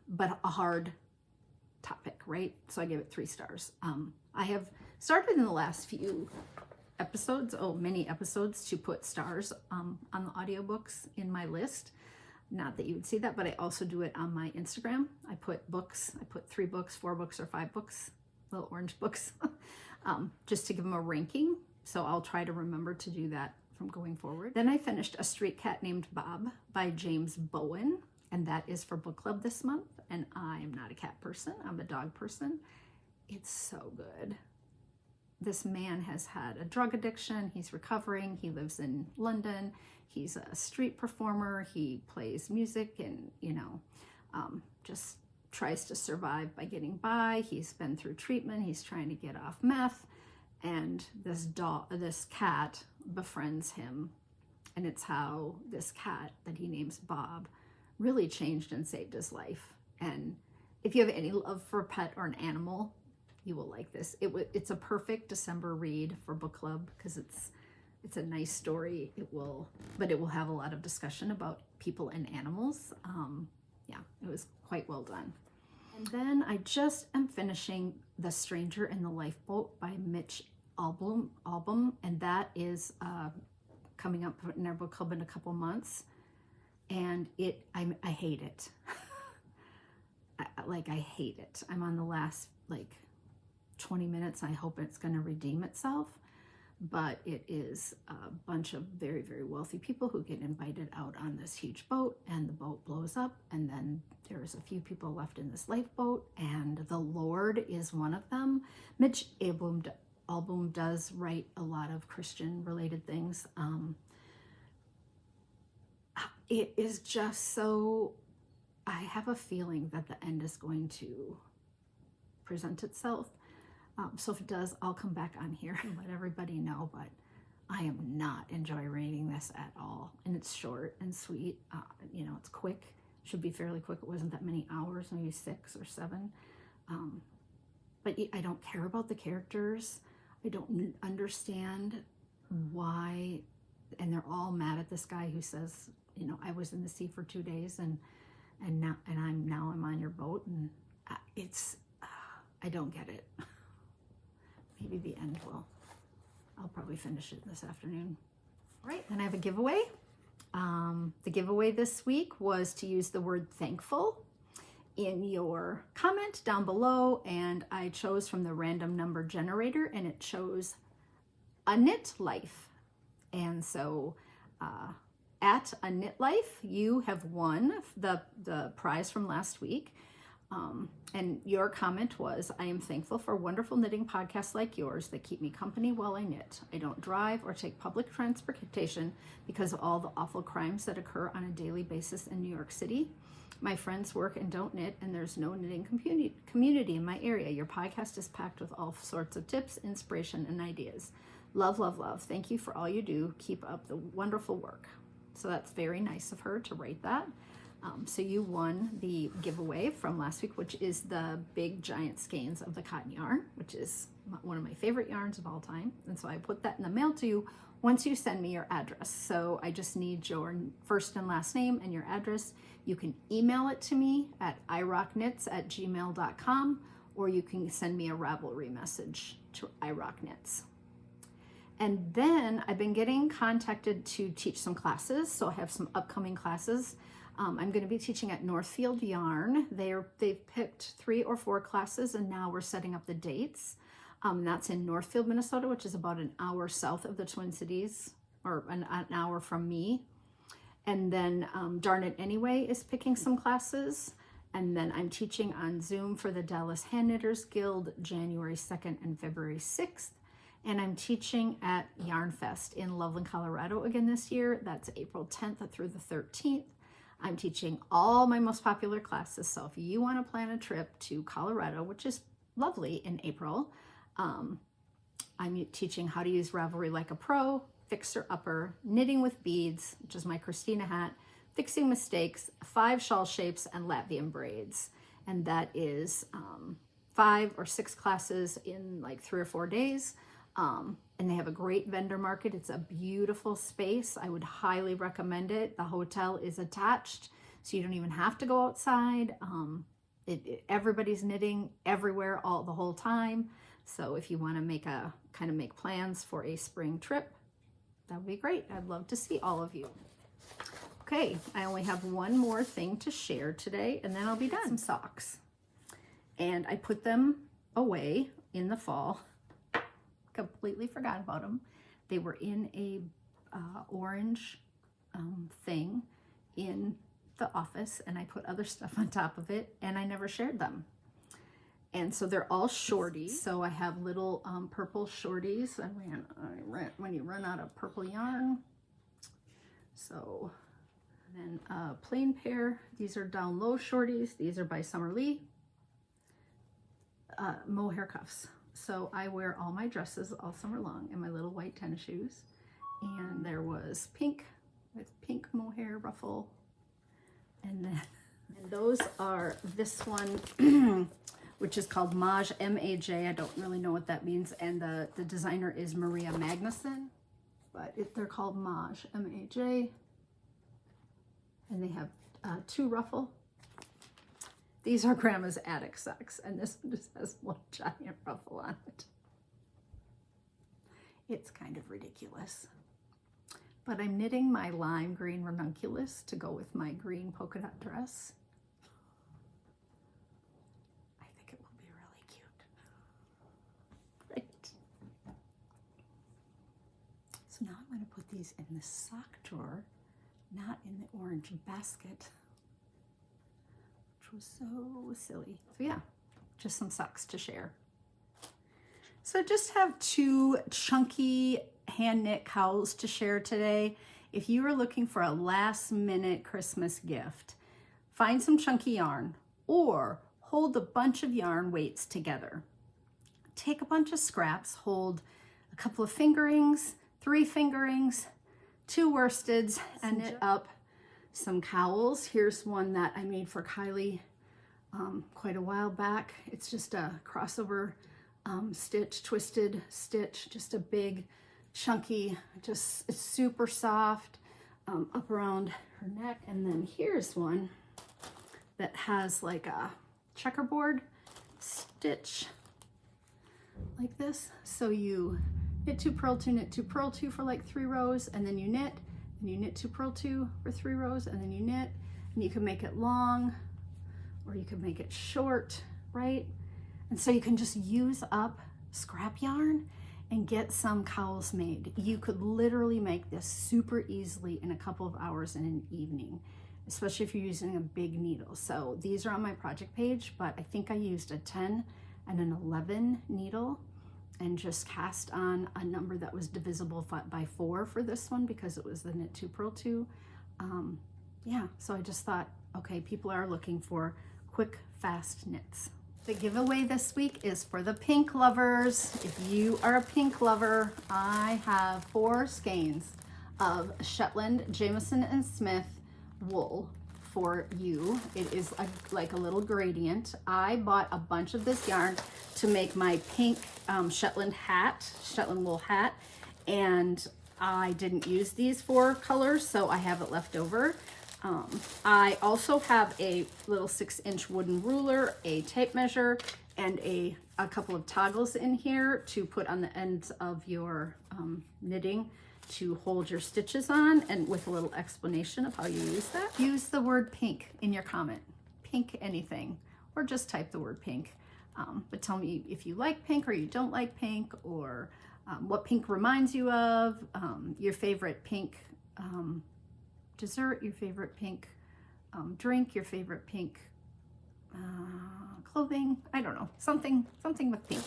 but a hard topic, right? So I give it 3 stars. I have started in the last few episodes, many episodes, to put stars on the audiobooks in my list. Not that you would see that, but I also do it on my Instagram. I put books. I put 3 books, 4 books, or 5 books, little orange books, just to give them a ranking. So I'll try to remember to do that from going forward. Then I finished A Street Cat Named Bob by James Bowen, and that is for book club this month. And I am not a cat person, I'm a dog person. It's so good. This man has had a drug addiction. He's recovering. He lives in London. He's a street performer. He plays music and, just tries to survive by getting by. He's been through treatment. He's trying to get off meth. And this cat befriends him. And it's how this cat that he names Bob really changed and saved his life. And if you have any love for a pet or an animal, you will like this. It's a perfect December read for book club, because it's a nice story. It will have a lot of discussion about people and animals. It was quite well done. And then I just am finishing The Stranger in the Lifeboat by Mitch Albom, and that is coming up in our book club in a couple months. And I hate it. I hate it. I'm on the last 20 minutes. I hope it's going to redeem itself, but it is a bunch of very, very wealthy people who get invited out on this huge boat, and the boat blows up, and then there's a few people left in this lifeboat, and the Lord is one of them. Mitch Albom does write a lot of Christian related things. It is just so, I have a feeling that the end is going to present itself. So if it does, I'll come back on here and let everybody know, but I am not enjoying reading this at all. And it's short and sweet. It's quick. Should be fairly quick. It wasn't that many hours, maybe 6 or 7. But I don't care about the characters. I don't understand why, and they're all mad at this guy who says, I was in the sea for 2 days and now I'm on your boat, and I don't get it. Maybe the end will. I'll probably finish it this afternoon. All right, then I have a giveaway. The giveaway this week was to use the word thankful in your comment down below, and I chose from the random number generator, and it chose A Knit Life. And so at A Knit Life, you have won the prize from last week. And your comment was, I am thankful for wonderful knitting podcasts like yours that keep me company while I knit. I don't drive or take public transportation because of all the awful crimes that occur on a daily basis in New York City. My friends work and don't knit, and there's no knitting community in my area. Your podcast is packed with all sorts of tips, inspiration, and ideas. Love, love, love. Thank you for all you do. Keep up the wonderful work. So that's very nice of her to write that. So you won the giveaway from last week, which is the big giant skeins of the cotton yarn, which is one of my favorite yarns of all time. And so I put that in the mail to you once you send me your address. So I just need your first and last name and your address. You can email it to me at irockknits@gmail.com, or you can send me a Ravelry message to irockknits. And then I've been getting contacted to teach some classes. So I have some upcoming classes. I'm going to be teaching at Northfield Yarn. They've picked 3 or 4 classes, and now we're setting up the dates. That's in Northfield, Minnesota, which is about an hour south of the Twin Cities, or an hour from me. And then Darn It Anyway is picking some classes. And then I'm teaching on Zoom for the Dallas Hand Knitters Guild January 2nd and February 6th. And I'm teaching at Yarn Fest in Loveland, Colorado again this year. That's April 10th through the 13th. I'm teaching all my most popular classes. So if you want to plan a trip to Colorado, which is lovely in April, I'm teaching how to use Ravelry like a pro, fixer upper, knitting with beads, which is my Christina hat, Fixing Mistakes, 5 Shawl Shapes, and Latvian Braids. And that is 5 or 6 classes in like 3 or 4 days. And they have a great vendor market. It's a beautiful space. I would highly recommend it. The hotel is attached, so you don't even have to go outside. Everybody's knitting everywhere the whole time. So if you want to make plans for a spring trip, that would be great. I'd love to see all of you. Okay, I only have one more thing to share today, and then I'll be done. Some socks. And I put them away in the fall. Completely forgot about them. They were in a orange thing in the office, and I put other stuff on top of it, and I never shared them. And so they're all shorties. So I have little purple shorties. When you run out of purple yarn. So then a plain pair. These are down low shorties. These are by Summer Lee. Mohair cuffs. So I wear all my dresses all summer long in my little white tennis shoes. And there was pink with pink mohair ruffle. And those are this one, which is called Maj, M-A-J. I don't really know what that means. And the designer is Maria Magnuson. But they're called Maj, M-A-J. And they have 2 ruffle. These are Grandma's attic socks, and this one just has 1 giant ruffle on it. It's kind of ridiculous. But I'm knitting my lime green ranunculus to go with my green polka dot dress. I think it will be really cute. Right. So now I'm going to put these in the sock drawer, not in the orange basket. Was so silly. So yeah, just some socks to share. So I just have 2 chunky hand knit cowls to share today. If you are looking for a last minute Christmas gift, find some chunky yarn or hold a bunch of yarn weights together. Take a bunch of scraps, hold a couple of fingerings, 3 fingerings, 2 worsteds, and knit up some cowls. Here's one that I made for Kylie quite a while back. It's just a crossover stitch, twisted stitch, just a big chunky, it's super soft up around her neck. And then here's one that has like a checkerboard stitch like this. So you knit 2, purl 2, knit 2, purl 2 for like 3 rows, and then you knit, and you knit 2, purl 2 for 3 rows, and then you knit, and you can make it long or you can make it short, right? And so you can just use up scrap yarn and get some cowls made. You could literally make this super easily in a couple of hours in an evening, especially if you're using a big needle. So these are on my project page, but I think I used a 10 and an 11 needle and just cast on a number that was divisible by 4 for this one because it was the knit 2, purl 2. Yeah, so I just thought, okay, people are looking for quick, fast knits. The giveaway this week is for the pink lovers. If you are a pink lover, I have 4 skeins of Shetland, Jameson and Smith wool for you. It is like a little gradient. I bought a bunch of this yarn to make my pink Shetland wool hat, and I didn't use these 4 colors, so I have it left over. I also have a little 6-inch wooden ruler, a tape measure, and a couple of toggles in here to put on the ends of your knitting to hold your stitches on, and with a little explanation of how you use that. Use the word pink in your comment, pink anything, or just type the word pink. But tell me if you like pink or you don't like pink, or what pink reminds you of, your favorite pink dessert, your favorite pink drink, your favorite pink clothing, I don't know, something with pink.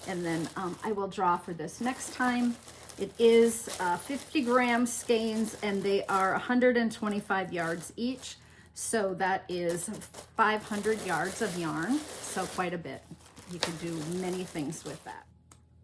And then I will draw for this next time. It is 50-gram skeins, and they are 125 yards each. So that is 500 yards of yarn, so quite a bit. You can do many things with that.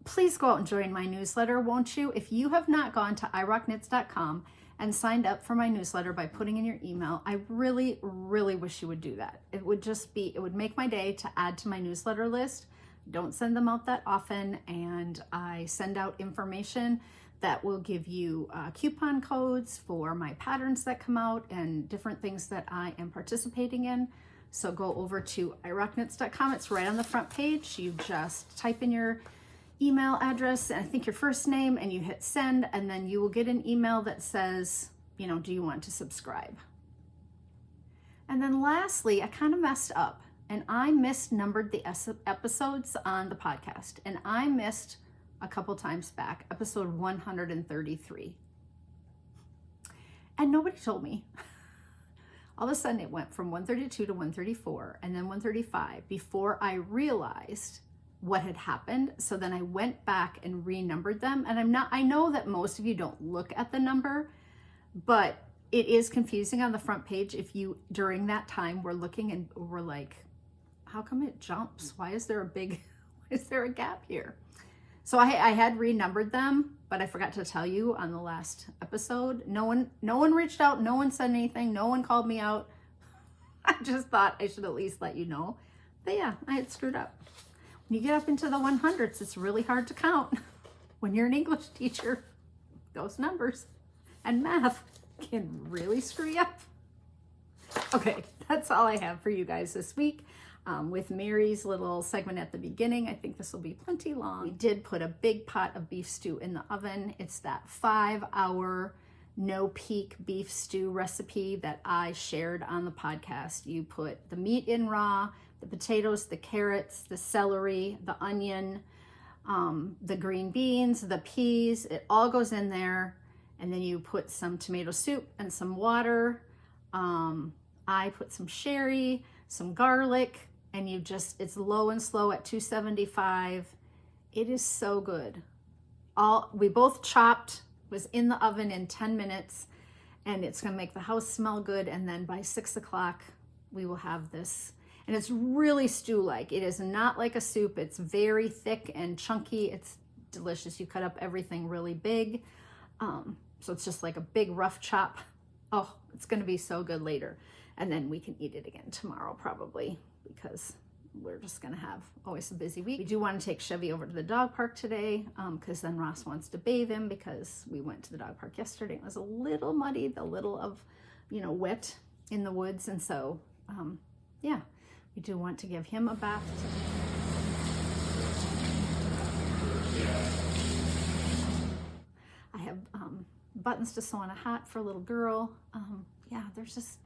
Please go out and join my newsletter, won't you? If you have not gone to iRockKnits.com and signed up for my newsletter by putting in your email, I really, really wish you would do that. It would make my day to add to my newsletter list. Don't send them out that often, and I send out information that will give you coupon codes for my patterns that come out and different things that I am participating in. So go over to iRockKnits.com. It's right on the front page. You just type in your email address and I think your first name, and you hit send, and then you will get an email that says, you know, do you want to subscribe? And then lastly, I kind of messed up and I misnumbered the episodes on the podcast, and I missed a couple times back, episode 133. And nobody told me. All of a sudden it went from 132 to 134 and then 135 before I realized what had happened. So then I went back and renumbered them. And I know that most of you don't look at the number, but it is confusing on the front page if you, during that time, were looking and were like, how come it jumps? Why is there a gap here? So I had renumbered them, but I forgot to tell you on the last episode. No one reached out. No one said anything. No one called me out. I just thought I should at least let you know. But yeah, I had screwed up. When you get up into the 100s, it's really hard to count. When you're an English teacher, those numbers and math can really screw you up. Okay, that's all I have for you guys this week. With Mary's little segment at the beginning, I think this will be plenty long. We did put a big pot of beef stew in the oven. It's that 5-hour no-peak beef stew recipe that I shared on the podcast. You put the meat in raw, the potatoes, the carrots, the celery, the onion, the green beans, the peas. It all goes in there, and then you put some tomato soup and some water. I put some sherry, some garlic, and it's low and slow at 275. It is so good. We both chopped, was in the oven in 10 minutes, and it's gonna make the house smell good. And then by 6 o'clock, we will have this. And it's really stew-like. It is not like a soup. It's very thick and chunky. It's delicious. You cut up everything really big. So it's just like a big rough chop. Oh, it's gonna be so good later. And then we can eat it again tomorrow probably, because we're just gonna have always a busy week. We do want to take Chevy over to the dog park today, because then Ross wants to bathe him, because we went to the dog park yesterday. It was a little muddy, a little of, wet in the woods. And so, yeah, we do want to give him a bath today. I have buttons to sew on a hat for a little girl. Yeah, there's just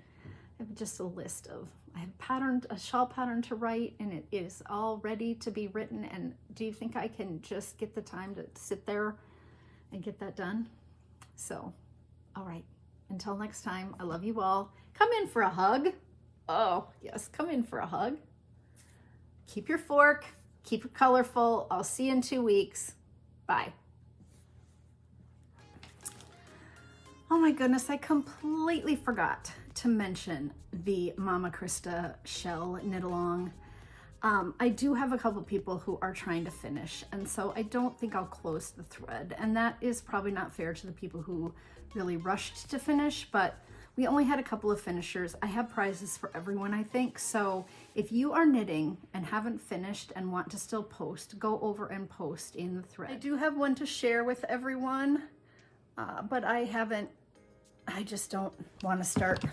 a list of, I have a shawl pattern to write, and it is all ready to be written. And do you think I can just get the time to sit there and get that done? So, all right, until next time, I love you all. Come in for a hug. Oh yes, come in for a hug. Keep your fork, keep it colorful. I'll see you in 2 weeks. Bye. Oh my goodness, I completely forgot to mention the Mama Krista shell knit along. I do have a couple people who are trying to finish, and so I don't think I'll close the thread, and that is probably not fair to the people who really rushed to finish, but we only had a couple of finishers. I have prizes for everyone, I think. So if you are knitting and haven't finished and want to still post, go over and post in the thread. I do have one to share with everyone, but I just don't want to start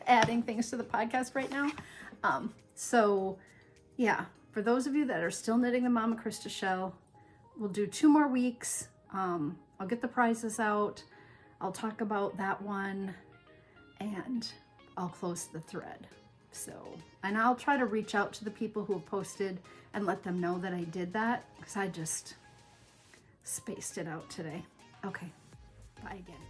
adding things to the podcast right now. So yeah, for those of you that are still knitting the Mama Krista shell, we'll do 2 more weeks. I'll get the prizes out. I'll talk about that one, and I'll close the thread. So, and I'll try to reach out to the people who have posted and let them know that I did that, because I just spaced it out today. Okay, bye again.